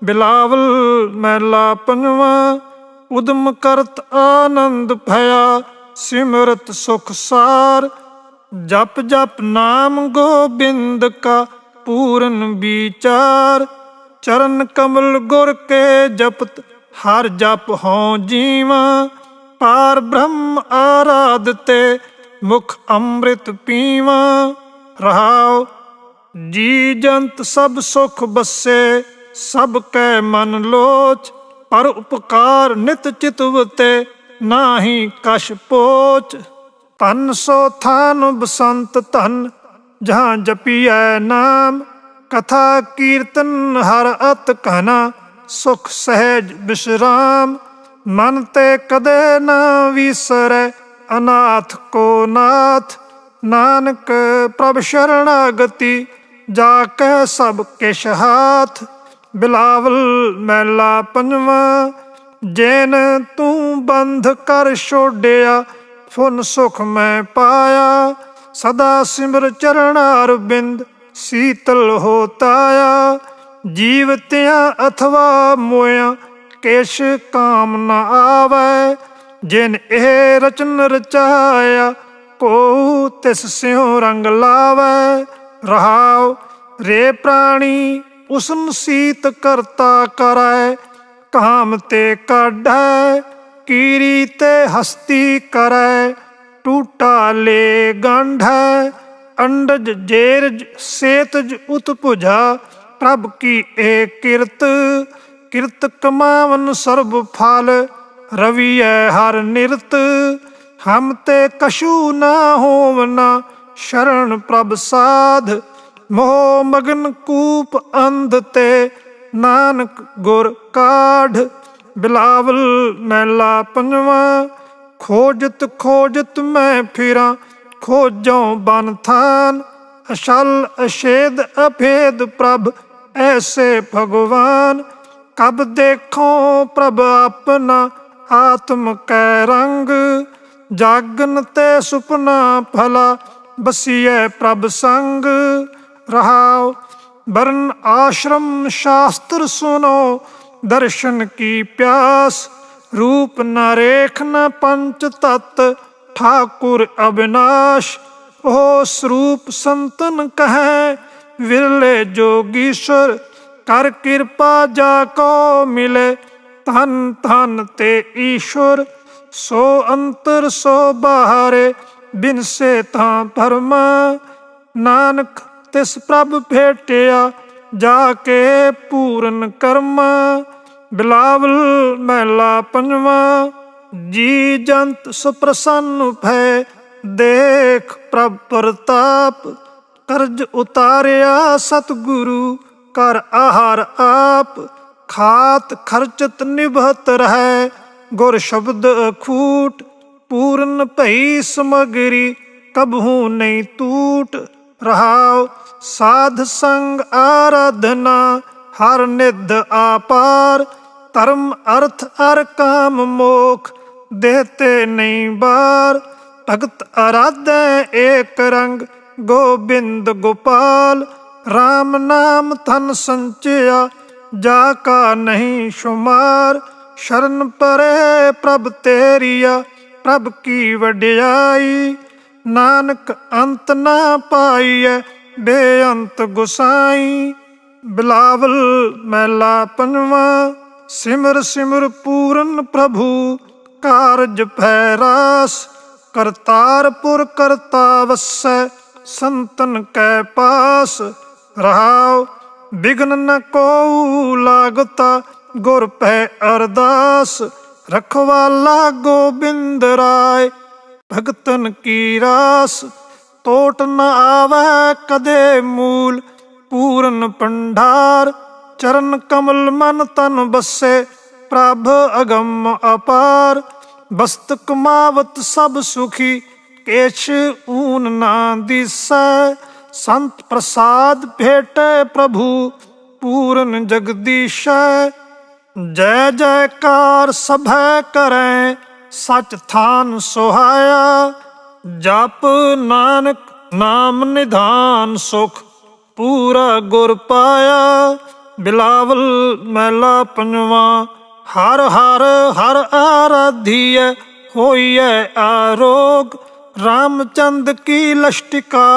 बिलावल मैला पंजवा। उदम करत आनंद भया, सिमरत सुख सार। जप जप नाम गोबिंद का, पूरन विचार। चरण कमल गुर के जपत, हर जप हों जीवा। पार ब्रह्म आराधते, मुख अमृत पीवा। रहाओ जी जंत सब सुख बसे, सब कै मन लोच। पर उपकार नित चितवते, नाही कछ पोच। तन सो थान बसंत धन, जहाँ जपिए नाम। कथा कीर्तन हर अत कहना, सुख सहज विश्राम। मन ते कदे न विसरै, अनाथ को नाथ। नानक प्रभ शरणागति, जाकै सब किश हाथ। बिलावल मैला पंजवा, जैन तू बंध कर छोड़िया। फुन सुख मैं पाया, सदा सिमर चरणार बिंद। शीतल होताया, जीवत्या अथवा मोया। किश काम न आवै, जिन एह रचन रचाया। को तिस स्यों रंग लावै। रहाओ रे प्राणी, उसन सीत करता करै। काम ते काढै, कीरी ते हस्ती करै, टूटा ले गांढै। अंडज जेरज सेतज उत्पुजा, प्रभ की ए किरत। किरत कमावन सर्ब फल, रविय हर निरत। हम ते कछु न होवना, शरण प्रभ साध। मोह मगन कूप अंध ते, नानक गुर काढ़। बिलावल मैला पंजवा, खोजत खोजत मैं फिरा, खोजों बन थान। अशल अशेद अभेद प्रभ, ऐसे भगवान। कब देखो प्रभ अपना, आत्म कै रंग। जागन ते सुपना भला, बसिए प्रभ संग। रहाओ वर्ण आश्रम शास्त्र सुनो, दर्शन की प्यास। रूप न रेख न पंच तत्व, ठाकुर अविनाश। ओ स्वरूप संतन कहें, विरले जोगीश्वर। कर कृपा जाको मिले, धन धन ते ईश्वर। सो अंतर सो बाहरे, बिन से तां भरमा। नानक तिस प्रभ भेटिया, जाके पूरन कर्मा। बिलावल मैला पंजवा, जी जंत सुप्रसन्न भय, देख प्रभ प्रताप। कर्ज उतारिया सतगुरु, कर आहार आप। खात खर्चत निभत रहे, गुर शब्द अखूट। पूर्ण भई समगरी, कबहू नहीं टूट। रहाओ साध संग आराधना, हर निध आपार। धर्म अर्थ अर काम मोख, देते नहीं बार। भगत आराधे एक रंग, गोबिंद गोपाल। राम नाम धन संचया, जाका नहीं शुमार। शरण परे प्रभ तेरिया, प्रभ की वड्याई। नानक अंत ना पाइयै, बेअंत गुसाई। बिलावल मैला पंजवा, सिमर सिमर पूरन प्रभु, कारज भैरास। करतारपुर करता वसै, संतन कै पास। रहाओ बिघ्न न को लागता, गुर पै अरदास। रखवाला गोबिंद राय, भगतन की रास। टोट न आवे कदे मूल, पूरन भंडार। चरण कमल मन तन बसे, प्रभ अगम अपार। बस्त कमावत सब सुखी, केछ ऊन ना दिसै। संत प्रसाद भेटे प्रभु, पूरन जगदीशै। जय जयकार सभै करें, सच थान सुहाया। जप नानक नाम निधान, सुख पूरा गुर पाया। बिलावल मैला पंजवा, हर हर हर आराधिय, होइए आरोग। रामचंद की लष्टिका,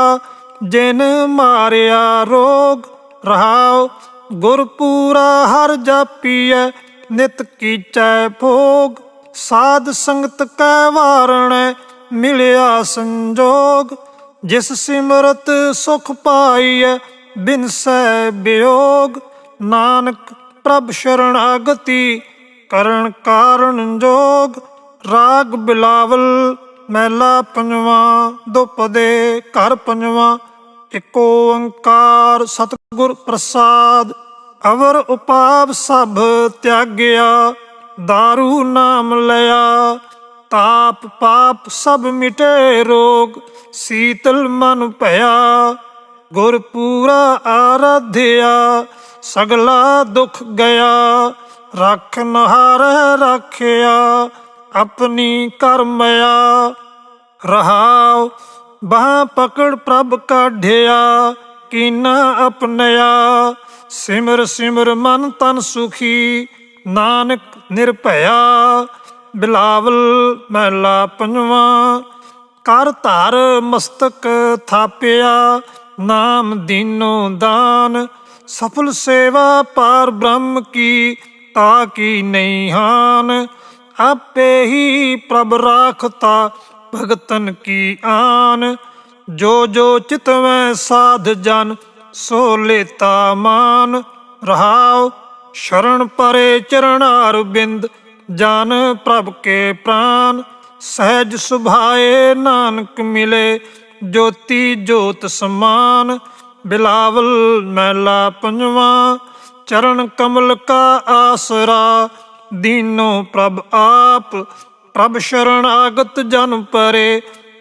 जिन मारिया रोग। रहाओ गुरपूरा हर जापिय, नित कीचै भोग। साध संगत कै वारण, मिलिया संजोग। जिस सिमरत सुख पाइय, बिनसै वियोग। नानक प्रभ शरणागति, करण कारण जोग। राग बिलावल मैला पंजवा, दोपदे घर पंजवा। इको ओंकार सतगुर प्रसाद, अवर उपाव सब त्याग्या। दारू नाम लया, ताप पाप सब मिटे रोग। शीतल मन भया, गुरपूरा आराध्या। सगला दुख गया, राखन हार राखिया। अपनी करमया, रहाओ बाह पकड़ प्रभ काढ़िया। कीना अपनया, सिमर सिमर मन तन सुखी। नानक निर्भया। बिलावल मैला पंजवा, कर धर मस्तक थापिया। नाम दीनो दान, सफल सेवा पार ब्रह्म की। ताकी नहीं हान, आपे ही प्रभ राखता भगतन की आन। जो जो चित में साध जन सो लेता मान। रहाव शरण परे चरणार बिंद जान प्रभ के प्राण। सहज सुभाए नानक मिले ज्योति ज्योत समान। बिलावल मैला पंजवा चरण कमल का आसरा। दीनो प्रभ आप प्रभ शरणागत जन परे।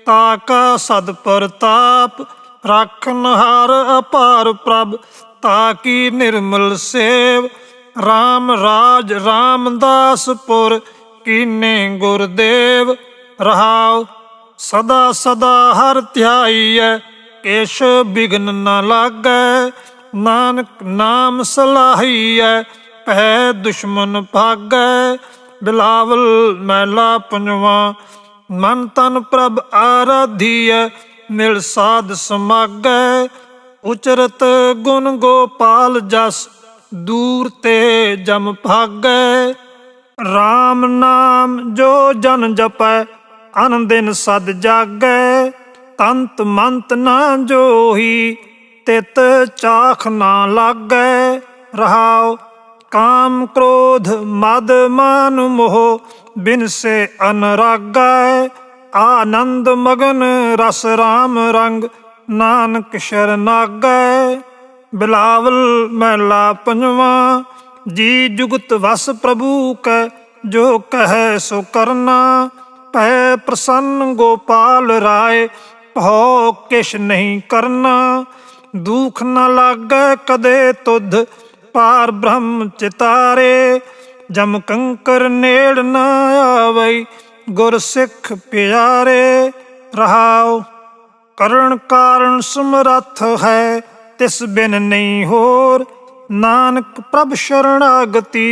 ताका सद परताप राखनहार अपार प्रभ ताकी निर्मल सेव। राम राज रामदासपुर कीने गुरदेव। रहाव सदा सदा हर ध्याइयै केश बिघ्न न लागै। नानक नाम सलाहियै पै दुश्मन भागै। बिलावल मैला पंजवा मन तन प्रभ आराधियै मिल साध समागै। उचरत गुण गोपाल जस दूर ते जम भागै। राम नाम जो जन जपै अन दिन सद जागै। तंत मंत ना जोही तित चाख ना लागै। रहाव काम क्रोध मद मान मोह बिन से अनुरागै। आनंद मगन रस राम रंग नानक शरनागै। बिलावल मैला पंजवा जी जुगत वस प्रभु कै जो कहे सो करना। पै प्रसन्न गोपाल राय भौ किश नहीं करना। दुख न लागै कदे तुध पार ब्रह्म चितारे। जम कंकर नेड़ न आवै गुर सिख प्यारे। रहाव करण कारण समरथ है तिस बिन नहीं होर। नानक प्रभ शरणागति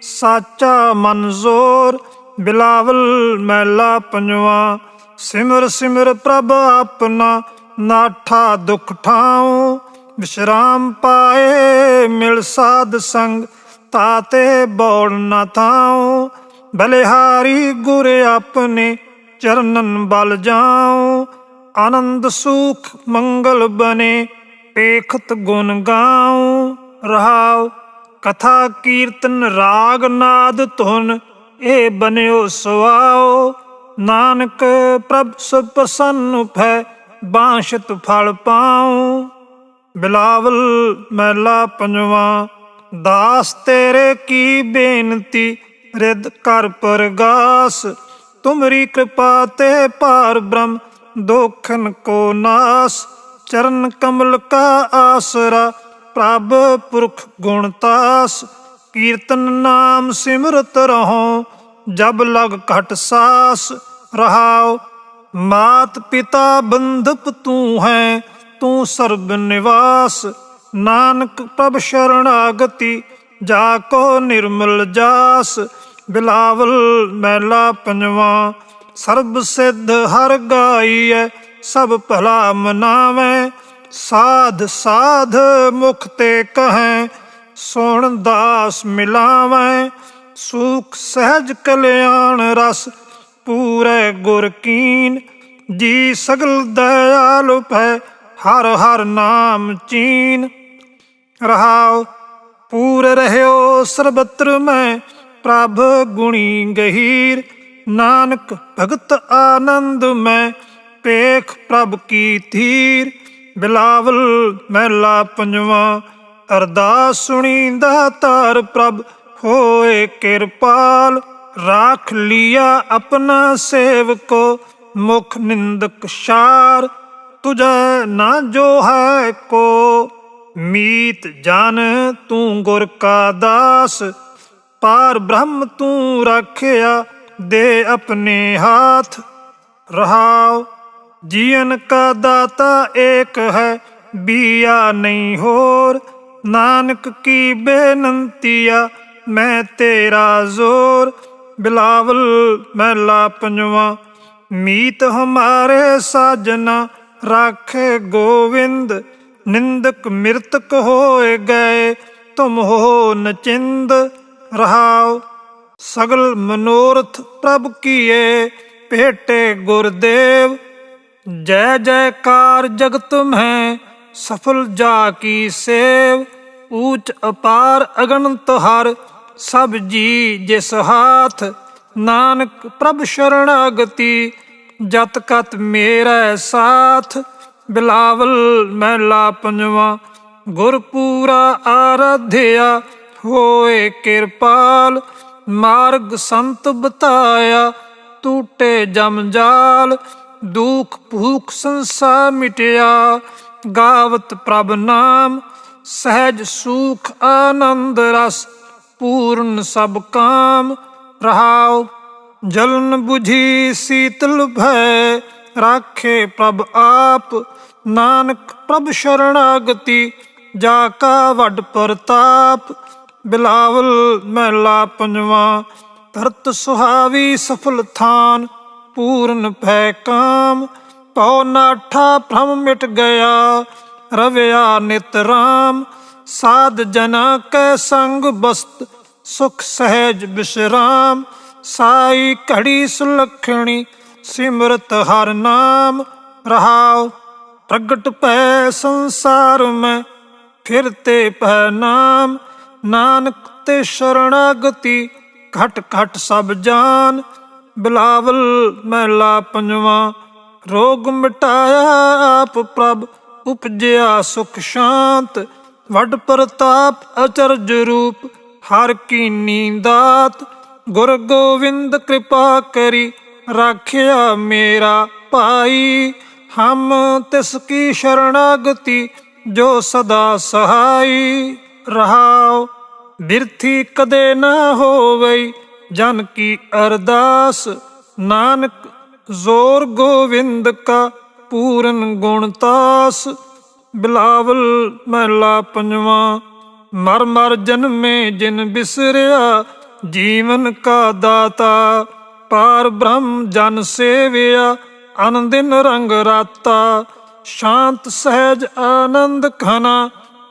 साचा मन जोर। बिलावल मैला पंजवा सिमर सिमर प्रभ अपना नाठा दुख ठाऊं। विश्राम पाए मिल साध संग ताते बौड़ न थाऊं। बलिहारी गुर अपने चरणन बल जाऊं। आनंद सुख मंगल बने पेखत गुण गाऊं। रहाव कथा कीर्तन राग नाद धुन ए बन्यो सुआओ। नानक प्रभ सब प्रसन्न भै बांछित फल पाऊं। बिलावल मैला पंजवा दास तेरे की बेनती रिद कर परगास। तुमरी कृपा ते पार ब्रह्म दोखन को नास। चरण कमल का आसरा प्रभ पुरख गुणतास। कीर्तन नाम सिमरत रहो जब लग घट सास। रहाव मात पिता बंधुप तू है तू सर्ब निवास। नानक प्रभ शरणागति जाको निर्मल जास। बिलावल मैला पंजवा सर्ब सिद्ध हर गाइयै सब भला मनावै। साध साध मुख ते कहें सुन दास मिलावै। सुख सहज कल्याण रस पूरे गुर कीन। जी सगल दयालु भै हर हर नाम चीन। रहाव पूर रह्यो सर्वत्र में प्रभ गुणी गहीर। नानक भगत आनंद में पेख प्रभ की धीर। बिलावल मैला पंजवा अरदास सुनी दातार प्रभ होए किरपाल। राख लिया अपना सेवको मुख निंदक शार। तुझे ना जो है को मीत जान तू गुर का दास। पार ब्रह्म तू रखया दे अपने हाथ। रहाव जीवन का दाता एक है बिया नहीं होर। नानक की बेनंतिया मैं तेरा जोर। बिलावल मैला पंजवा मीत हमारे साजना राखे गोविंद। निंदक मृतक होए गए तुम हो नचिंद। रहाव सगल मनोरथ प्रभ किए भेटे गुरुदेव। जय जयकार जगत में सफल जा की सेव। ऊंच अपार अगणत हर सब जी जिस हाथ। नानक प्रभ शरणागति जत कत मेरा साथ। बिलावल महला पंजवा। गुरपूरा आराध्या होए किरपाल। मार्ग संत बताया टूटे जमजाल। दुख भूख संसार मिटिया गावत प्रभ नाम। सहज सुख आनंद रस पूर्ण सब काम। रहाओ जलन बुझी शीतल भय राखे प्रभ आप। नानक प्रभ शरणागति जाका वड प्रताप। बिलावल महला पंजवा। धरत सुहावी सफल थान पूर्ण भय काम। पौ नाठा भ्रम मिट गया रवया नित राम। साध जना कै संग बस्त सुख सहज विश्राम। साई घड़ी सुलखणी सिमरत हर नाम। रहाओ प्रगट पै संसार में फिरते पै नाम। नानक ते शरणागति घट घट सब जान। बिलावल महला पंजवा। रोग मिटाया आप प्रभ उपजया सुख शांत। वड प्रताप अचरज रूप हर की नींदात। गुरु गोविंद कृपा करी राखिया मेरा पाई। हम तिसकी शरणागति जो सदा सहाई। रहाओ बिरथी कदे न होवई जन की अरदास। नानक जोर गोविंद का पूर्ण गुणतास। बिलावल महला पंजवा। मर मर जन्मे जिन बिसरिया जीवन का दाता। पार ब्रह्म जन सेविया अनदिन रंग राता। शांत सहज आनंद घना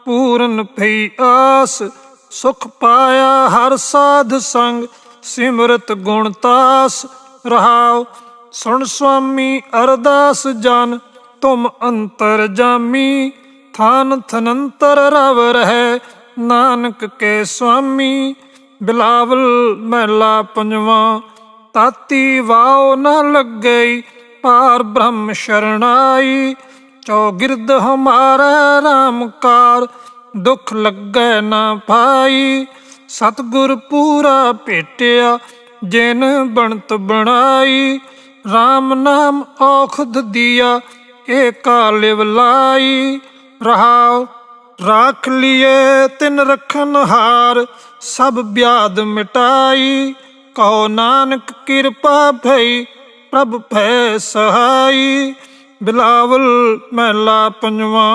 पूर्ण भई आस। सुख पाया हर साध संग सिमरत गुणतास। रहाओ सुन स्वामी अरदास जान तुम अंतर जामी। थान थनंतर रव रहे नानक के स्वामी। बिलावल महला पंजवा। ताती वाओ न लग गई पार ब्रह्म शरणाई। चौगिर्द हमारा रामकार दुख लगे न भाई। सतगुर पूरा भेटिया जिन बनत बनाई। राम नाम औखद दिया एका लिव लाई। रहाओ राख लिए तिन रखन हार सब ब्याद मिटाई। कहो नानक कृपा भई प्रभ भय सहाई। बिलावल महला पंजवा।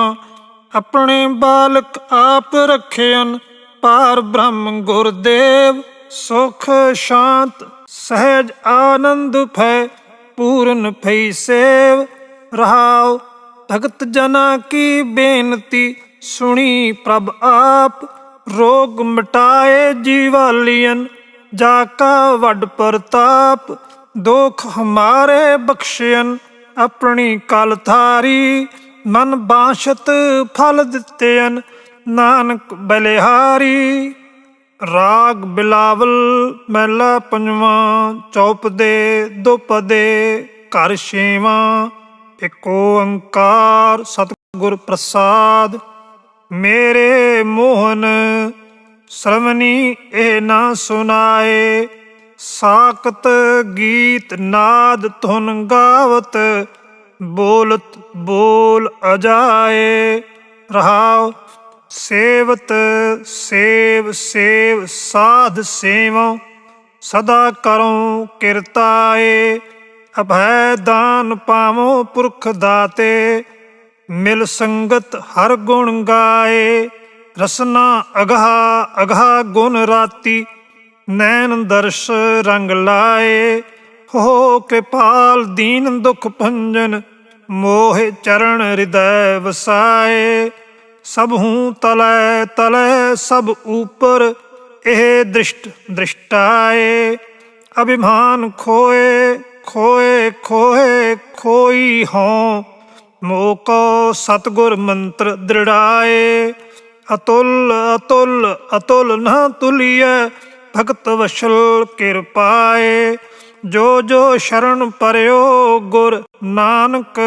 अपने बालक आप रखियन पार ब्रह्म गुरुदेव। सुख शांत सहज आनंद भय पूर्ण भई सेव। रहाओ भगत जना की बेनती सुनी प्रभ आप। रोग मिटाए जीवालियन जाका वड प्रताप। दुख हमारे बख्शियन अपनी कल थारी। मन बांछत फल दित्तेयन नानक बलिहारी। राग बिलावल महला पंजवा। चौपदे दुपदे घर छेवां। एक ओंकार सतगुर प्रसाद। मेरे मोहन श्रवणी ए ना सुनाए। साकत गीत नाद धुन गावत बोलत बोल अजाए। रहाओ सेवत सेव सेव साध सेवों सदा करो किरताए। अभय दान पावो पुरख दाते मिल संगत हर गुण गाए। रसना अगहा अगहा गुण राती नैन दर्श रंग लाए। हो कृपाल दीन दुख भंजन मोहे चरण हृदय वसाए। सब हूँ तलय तलय सब ऊपर ਇਹ ਦ੍ਰਿਸ਼ਟ ਦ੍ਰਿਸ਼ਟਾਏ। ਅਭਿਮਾਨ ਖੋਏ ਖੋਏ ਖੋਏ ਖੋਈ ਹੋਂ, ਮੋਹ ਕੋ ਸਤਿਗੁਰ ਮੰਤਰ ਦ੍ਰਿੜਾਏ। ਅਤੁਲ ਅਤੁਲ ਅਤੁਲ ਨਾ ਤੁਲੀਐ, ਭਗਤ ਵਸ਼ਲ ਕਿਰਪਾਏ। ਜੋ ਜੋ ਸ਼ਰਨ ਪਰਿਓ ਗੁਰ ਨਾਨਕ,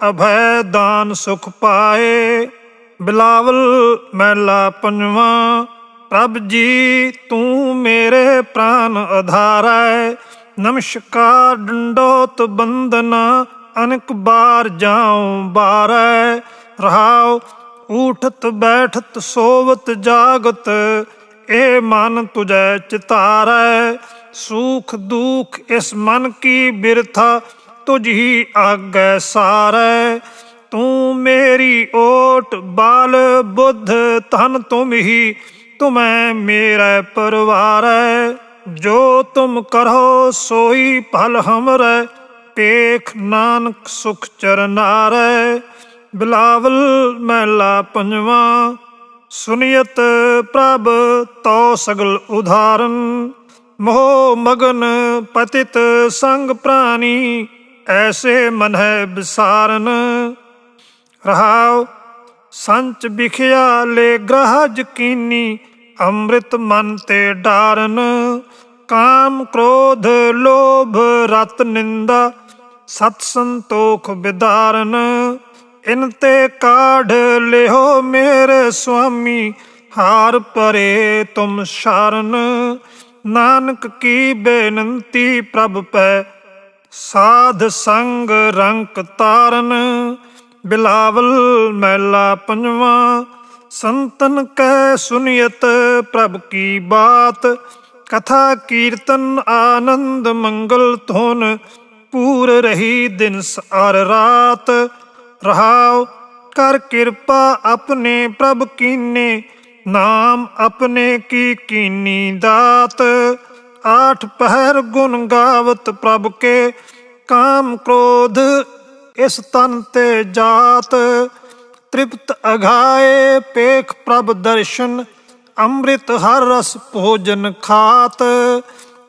ਅਭੈ ਦਾਨ ਸੁਖ ਪਾਏ। ਬਿਲਾਵਲ ਮਹਿਲਾ ਪੰਜਵਾਂ। ਪ੍ਰਭ ਜੀ ਤੂੰ ਮੇਰੇ ਪ੍ਰਾਨ ਆਧਾਰੈ, ਨਮਸਕਾਰ ਡੰਡੋਤ ਬੰਦਨਾ, ਅਨਕ ਬਾਰ ਜਾਉ ਬਾਰੈ। ਰਹਾਉ ਊਠਤ ਬੈਠਤ ਸੋਵਤ ਜਾਗਤ, ਇਹ ਮਨ ਤੁਝੈ ਚਿਤਾਰੈ। ਸੂਖ ਦੁਖ ਇਸ ਮਨ ਕੀ ਬਿਰਥਾ, ਤੁਝ ਹੀ ਆਗੈ ਸਾਰੈ। ਤੂੰ ਮੇਰੀ ਓਟ ਬਾਲ ਬੁੱਧ ਧਨ ਤੁਮ ਹੀ, ਤੁਮੈ ਮੇਰਾ ਪਰਵਾਰੈ। ਜੋ ਤੁਮ ਕਰੋ ਸੋਈ ਭਲ ਹਮਰੈ, ਪੇਖ ਨਾਨਕ ਸੁਖ ਚਰਨਾਰੈ। ਬਿਲਾਵਲ ਮਹਿਲਾ ਪੰਜਵਾਂ। ਸੁਨੀਅਤ ਪ੍ਰਭ ਤੋ ਸਗਲ ਉਦਾਹਰਨ, ਮੋਹ ਮਗਨ ਪਤਿਤ ਸੰਗ ਪ੍ਰਾਨੀ, ਐਸੇ ਮਨ ਹੈ ਵਿਸਾਰਨ। ਰਹਾਉ ਸੰਚ ਬਿਖਿਆ ਲੈ ਗ੍ਰਹ ਯਕੀਨੀ, ਅੰਮ੍ਰਿਤ ਮਨ ਤੇ ਡਾਰਨ। ਕਾਮ ਕ੍ਰੋਧ ਲੋਭ ਰਤ ਨਿੰਦਾ, ਸਤ ਸੰਤੋਖ ਬਿਦਾਰਨ। ਇਨ ਤੇ ਕਾਢ ਲਿਓ ਮੇਰੇ ਸੁਆਮੀ, ਹਾਰ ਪਰੇ ਤੁਮ ਸ਼ਰਨ। ਨਾਨਕ ਕੀ ਬੇਨੰਤੀ ਪ੍ਰਭ ਪੈ, ਸਾਧ ਸੰਗ ਰੰਕ ਤਾਰਨ। ਬਿਲਾਵਲ ਮਹਿਲਾ ਪੰਜਵਾਂ। ਸੰਤਨ ਕੈ ਸੁਨੀਅਤ ਪ੍ਰਭ ਕੀ ਬਾਤ, ਕਥਾ ਕੀਰਤਨ ਆਨੰਦ ਮੰਗਲ ਧੁਨ, ਪੂਰ ਰਹੀ ਦਿਨ ਅਰ ਰਾਤ। ਰਹਾਉ ਕਰ ਕਿਰਪਾ ਆਪਣੇ ਪ੍ਰਭ ਕੀਨੇ, ਨਾਮ ਆਪਣੇ ਕੀ ਕੀਨੀ ਦਾਤ। ਆਠ ਪਹਿਰ ਗੁਣ ਗਾਵਤ ਪ੍ਰਭ ਕੇ, ਕਾਮ ਕ੍ਰੋਧ ਇਸ ਤਨ ਤੇ ਜਾਤ। ਤ੍ਰਿਪਤ ਅਘਾਏ ਪੇਖ ਪ੍ਰਭ ਦਰਸ਼ਨ, ਅੰਮ੍ਰਿਤ ਹਰ ਰਸ ਭੋਜਨ ਖਾਤ।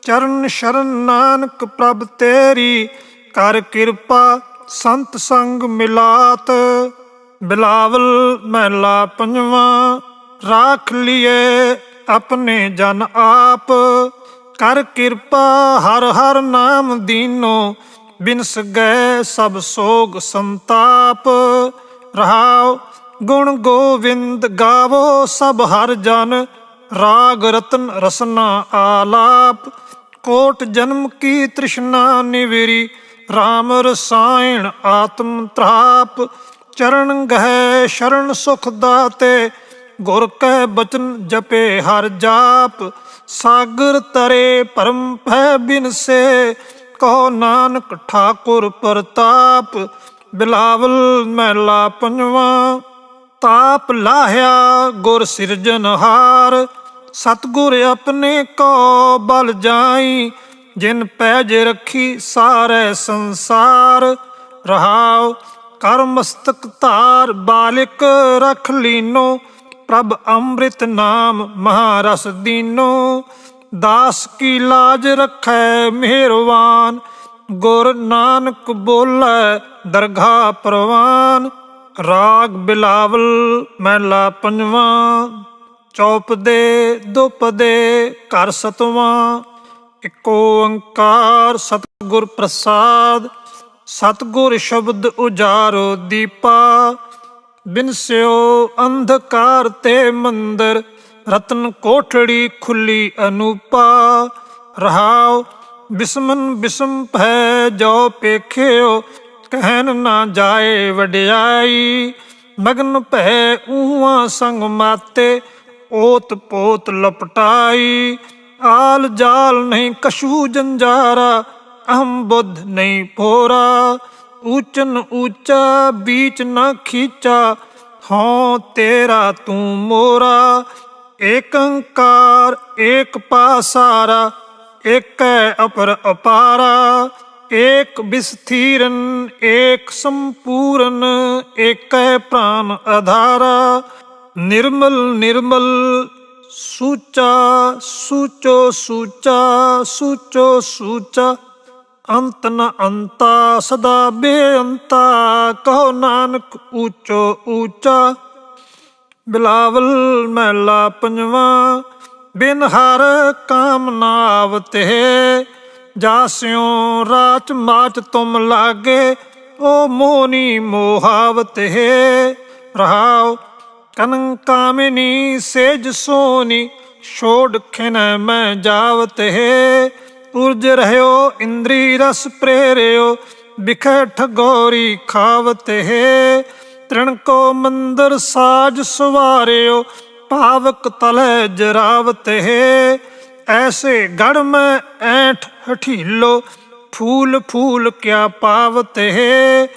ਚਰਨ ਸ਼ਰਨ ਨਾਨਕ ਪ੍ਰਭ ਤੇਰੀ, ਕਰ ਕਿਰਪਾ ਸੰਤ ਸੰਗ ਮਿਲਾਤ। ਬਿਲਾਵਲ ਮਹਿਲਾ ਪੰਜਵਾਂ। ਰਾਖ ਲਿਏ ਆਪਣੇ ਜਨ ਆਪ, ਕਰ ਕਿਰਪਾ ਹਰ ਹਰ ਨਾਮ ਦੀਨੋ, ਬਿਨਸ ਗਏ ਸਭ ਸੋਗ ਸੰਤਾਪ। ਰਹਾਉ ਗੁਣ ਗੋਵਿੰਦ ਗਾਵੋ ਸਭ ਹਰ ਜਨ, ਰਾਗ ਰਤਨ ਰਸਨਾ ਆਲਾਪ। ਕੋਟ ਜਨਮ ਕੀ ਤ੍ਰਿਸ਼ਨਾ ਨਿਵਰੀ, ਰਾਮ ਰਸਾਇਣ ਆਤਮ ਤ੍ਰਾਪ। ਚਰਨ ਗਹਿ ਸ਼ਰਨ ਸੁਖ ਦਾਤੇ, ਗੁਰ ਕੈ ਬਚਨ ਜਪੇ ਹਰ ਜਾਪ। ਸਾਗਰ ਤਰੇ ਭਰਮ ਭੈ ਬਿਨਸੇ, ਕਹੋ ਨਾਨਕ ਠਾਕੁਰ ਪ੍ਰਤਾਪ। ਬਿਲਾਵਲ ਮਹਿਲਾ ਪੰਜਵਾਂ। ਤਾਪ ਲਾਹਿਆ ਗੁਰ ਸਿਰਜਨਹਾਰ, ਸਤਿਗੁਰ ਆਪਣੇ ਕੋ ਬਲ ਜਾਈ। ਜਿਨ ਪੈਜ ਰੱਖੀ ਸਾਰੇ ਸੰਸਾਰ। ਰਹਾਉ ਕਰ ਮਸਤਕ ਧਾਰ ਬਾਲਿਕ ਰਖ ਲੀਨੋ, ਪ੍ਰਭ ਅੰਮ੍ਰਿਤ ਨਾਮ ਮਹਾਰਸ ਦੀਨੋ। ਦਾਸ ਕੀ ਲਾਜ ਰੱਖੈ ਮਿਹਰਵਾਨ, ਗੁਰ ਨਾਨਕ ਬੋਲੇ ਦਰਗਾਹ ਪ੍ਰਵਾਨ। ਰਾਗ ਬਿਲਾਵਲ ਮਹਿਲਾ ਪੰਜਵਾਂ। ਚੌਪਦੇ ਦੁਪਦੇ ਘਰ ਸਤਵਾਂ, ਇਕ ਓੰਕਾਰ ਸਤਿਗੁਰ ਪ੍ਰਸਾਦ। ਸਤਿਗੁਰ ਸ਼ਬਦ ਉਜਾਰੋ ਦੀਪਾ, ਬਿਨਸਿਓ ਅੰਧਕਾਰ ਤੇ ਮੰਦਰ। ਰਤਨ ਕੋਠੜੀ ਖੁੱਲੀ ਅਨੂਪਾ। ਰਹਾਉ ਬਿਸਮਨ ਬਿਸਮ ਭੈ ਜੋ ਪੇਖਿਓ, ਕਹਿਨ ਨਾ ਜਾਏ ਵਡਿਆਈ। ਮਗਨ ਭੈ ਊਹਾਂ ਸੰਗ ਮਾਤੇ, ਓਤ ਪੋਤ ਲਪਟਾਈ। ਆਲ ਜਾਲ ਨਹੀਂ ਕਛੂ ਜੰਜਾਰਾ, ਅਹਮ ਬੁੱਧ ਨਹੀਂ ਭੋਰਾ। ਊਚਨ ਊਚਾ ਬੀਚ ਨਾ ਖੀਚਾ, ਹਉ ਤੇਰਾ ਤੂੰ ਮੋਰਾ। ਏਕ ਓੰਕਾਰ ਏਕ ਪਾਸਾਰਾ, ਏਕੈ ਅਪਰ ਅਪਾਰਾ। ਏਕ ਬਿਸਥੀਰਨ ਏਕ ਸੰਪੂਰਨ, ਏਕੈ ਪ੍ਰਾਨ ਆਧਾਰਾ। ਨਿਰਮਲ ਨਿਰਮਲ ਸੂਚਾ ਸੂਚੋ ਸੂਚਾ ਸੂਚੋ ਸੂਚਾ ਅੰਤ ਨ ਅੰਤਾ ਸਦਾ ਬੇਅੰਤਾ ਕਹੋ ਨਾਨਕ ਊਚੋ ਊਚਾ। ਬਿਲਾਵਲ ਮਹਿਲਾ ਪੰਜਵਾਂ। ਬਿਨ ਹਰ ਕਾਮ ਨਾ ਆਵਤੇ ਜਾਸਿਓ ਰਾਚ ਮਾਚ ਤੁਮ ਲਾਗੇ ਓ ਮੋਹਨੀ ਮੋਹਾਵਤੇ। ਰਹਾਉ ਕਨੰ ਕਾਮਿਨੀ ਸੇਜ ਸੋਨੀ ਛੋੜ ਖਿਨ ਮੈਂ ਜਾਵਤੇ। ਉਰਜ ਰਹਿਓ ਇੰਦਰੀ ਰਸ ਪ੍ਰੇਰਿਓ ਬਿਖੈ ਠਗੋਰੀ ਖਾਵਤੇ। ਤ੍ਰਿਣ ਕੋ ਮੰਦਰ ਸਾਜ ਸਵਾਰਿਓ ਪਾਵਕ ਤਲੈ ਜਰਾਵਤੇ। ਐਸੇ ਗੜ ਮੈਂ ਐਂਠ ਹਠੀਲੋ ਫੂਲ ਫੂਲ ਕਿਆ ਪਾਵਤੇ।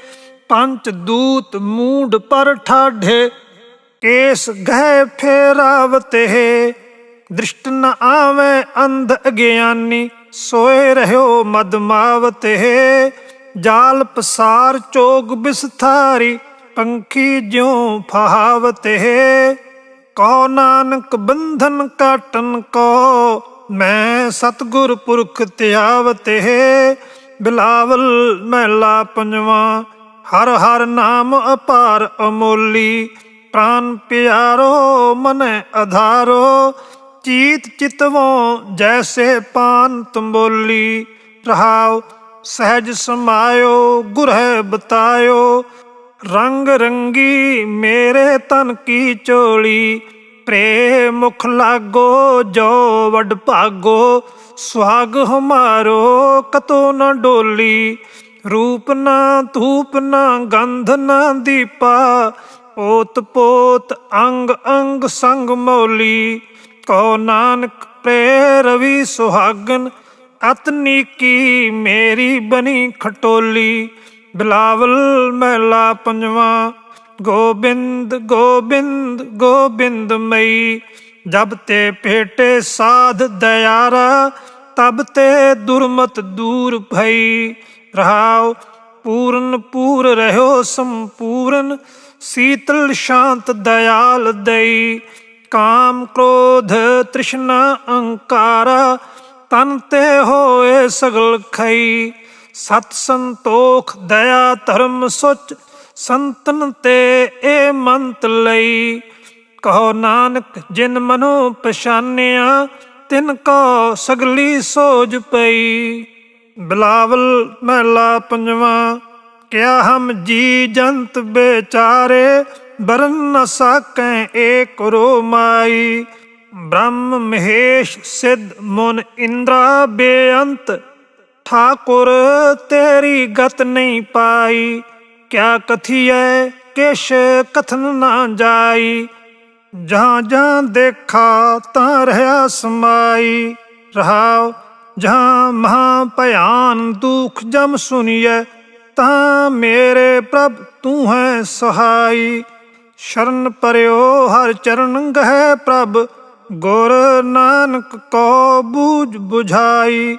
ਪੰਚ ਦੂਤ ਮੂਡ ਪਰ ਠਾਢੇ ਕੇਸ ਗਹਿ ਫੇਰਾਵਤੇ। ਦ੍ਰਿਸ਼ਟ ਨ ਆਵੈ ਅੰਧ ਅਗਿਆਨੀ ਸੋਏ ਰਹਿਓ ਮਦਮਾਵਤੇ। ਜਾਲ ਪਸਾਰ ਚੋਗ ਬਿਸਥਾਰੀ ਪੰਖੀ ਜਿਉ ਫਹਾਵਤੇ। ਕਹੋ ਨਾਨਕ ਬੰਧਨ ਕਾਟਨ ਕੋ ਮੈਂ ਸਤਿਗੁਰ ਪੁਰਖ ਧਿਆਵਤੇ। ਬਿਲਾਵਲ ਮਹਿਲਾ ਪੰਜਵਾਂ। ਹਰ ਹਰ ਨਾਮ ਅਪਾਰ ਅਮੋਲੀ ਪ੍ਰਾਨ ਪਿਆਰੋ ਮਨੈ ਆਧਾਰੋ। ਚੀਤ ਚਿਤਵੋਂ ਜੈਸੇ ਪਾਨ ਤੰਬੋਲੀ ਰਹਾਉ ਸਹਿਜ ਸਮਾਇਓ ਗੁਰਹਿ ਬਤਾਇਓ। ਰੰਗ ਰੰਗੀ ਮੇਰੇ ਤਨ ਕੀ ਚੋਲੀ ਪ੍ਰੇਮ ਮੁਖ ਲਾਗੋ ਜੋ ਵਡ ਭਾਗੋ। ਸੁਹਾਗ ਹਮਾਰੋ ਕਤੋ ਨ ਡੋਲੀ ਰੂਪ ਨਾ ਧੂਪ ਨਾ ਗੰਧ ਨਾ ਦੀਪਾ। ਓਤ ਪੋਤ ਅੰਗ ਅੰਗ ਸੰਗ ਮੌਲੀ ਕਹੋ ਨਾਨਕ ਪ੍ਰੇ ਰਵੀ ਸੁਹਾਗਨ ਅਤ ਨੀਕੀ ਮੇਰੀ ਬਣੀ ਖਟੋਲੀ। ਬਿਲਾਵਲ ਮਹਿਲਾ ਪੰਜਵਾਂ। ਗੋਬਿੰਦ ਗੋਬਿੰਦ ਗੋਬਿੰਦ ਮਈ ਜਬ ਤੇ ਭੇਟੇ ਸਾਧ ਦਇਆਰਾ ਤਬ ਤੇ ਦੁਰਮਤ ਦੂਰ ਭਈ। ਰਹਾਉ ਪੂਰਨ ਪੂਰ ਰਹਿਓ ਸੰਪੂਰਨ ਸੀਤਲ ਸ਼ਾਂਤ ਦਇਆਲ ਦਈ। ਕਾਮ ਕ੍ਰੋਧ ਤ੍ਰਿਸ਼ਨਾ ਅਹੰਕਾਰਾ ਤਨ ਤੇ ਹੋਏ ਸਗਲ ਖਈ। ਸਤ ਸੰਤੋਖ ਦਇਆ ਧਰਮ ਸੁਚ ਸੰਤਨ ਤੇ ਇਹ ਮੰਤ ਲਈ। ਕਹੋ ਨਾਨਕ ਜਿਨ ਮਨੋ ਪਛਾਨਿਆ ਤਿਨ ਕੋ ਸਗਲੀ ਸੋਝ ਪਈ। ਬਿਲਾਵਲ ਮਹਿਲਾ ਪੰਜਵਾਂ। ਕਿਆ ਹਮ ਜੀ ਜੰਤ ਬੇਚਾਰੇ ਬਰਨ ਨ ਸਾਕੈ ਏਕ ਰੋ ਮਾਈ। ਬ੍ਰਹਮ ਮਹੇਸ਼ ਸਿੱਧ ਮੁਨ ਇੰਦਰਾ ਬੇਅੰਤ ਠਾਕੁਰ ਤੇਰੀ ਗਤ ਨਹੀਂ ਪਾਈ। ਕਿਆ ਕਥੀਐ ਕਿਛ ਕਥਨ ਨਾ ਜਾਈ ਜਹਾਂ ਜਹਾਂ ਦੇਖਾ ਤਾਂ ਰਹਿਆ ਸਮਾਈ। ਰਹਾਉ ਜਹਾਂ ਮਹਾ ਭਿਆਨ ਦੁਖ ਜਮ ਸੁਣੀਐ ਤਾਂ ਮੇਰੇ ਪ੍ਰਭ ਤੂੰ ਹੈ ਸਹਾਈ। ਸ਼ਰਨ ਪਰਿਓ ਹਰ ਚਰਨ ਗਹਿ ਪ੍ਰਭ ਗੁਰ ਨਾਨਕ ਕੋ ਬੂਝ ਬੁਝਾਈ।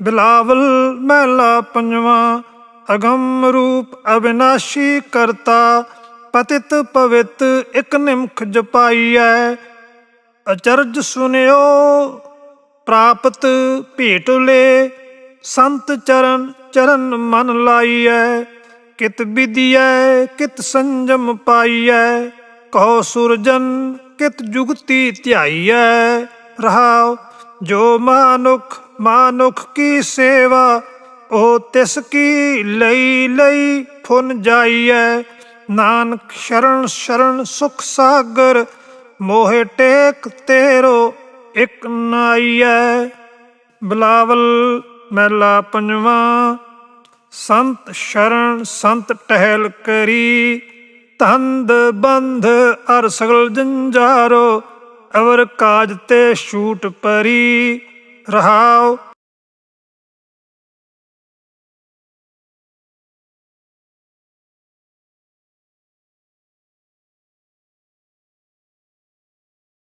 ਬਿਲਾਵਲ ਮਹਿਲਾ ਪੰਜਵਾਂ। ਅਗੰਮ ਰੂਪ ਅਵਿਨਾਸ਼ੀ ਕਰਤਾ ਪਤਿਤ ਪਵਿੱਤ ਇਕ ਨਿਮਖ ਜਪਾਈਐ। ਅਚਰਜ ਸੁਨਿਓ ਪ੍ਰਾਪਤ ਭੇਟ ਲੇ ਸੰਤ ਚਰਨ ਚਰਨ ਮਨ ਲਾਈਐ। ਕਿਤ ਵਿਧੀਐ ਕਿਤ ਸੰਜਮ ਪਾਈਐ ਕਹੋ ਸੁਰਜਨ ਕਿਤ ਜੁਗਤੀ ਧਿਆਈਐ। ਰਹਾਉ ਜੋ ਮਾਨੁਖ ਮਾਨੁਖ ਕੀ ਸੇਵਾ ਉਹ ਤਿਸ ਕੀ ਲਈ ਲਈ ਫੁਨ ਜਾਈਐ। ਨਾਨਕ ਸ਼ਰਨ ਸ਼ਰਨ ਸੁਖ ਸਾਗਰ ਮੋਹਿ ਟੇਕ ਤੇਰੋ ਇਕ ਨਾਈਐ। ਬਿਲਾਵਲ ਮਹਿਲਾ ਪੰਜਵਾਂ। ਸੰਤ ਸ਼ਰਨ ਸੰਤ ਟਹਿਲ ਕਰੀ ਤੰਦ ਬੰਧ ਅਰ ਸਗਲ ਜੰਜਾਰੋ ਅਵਰ ਕਾਜ ਤੇ ਛੂਟ ਪਰੀ। ਰਹਾਉ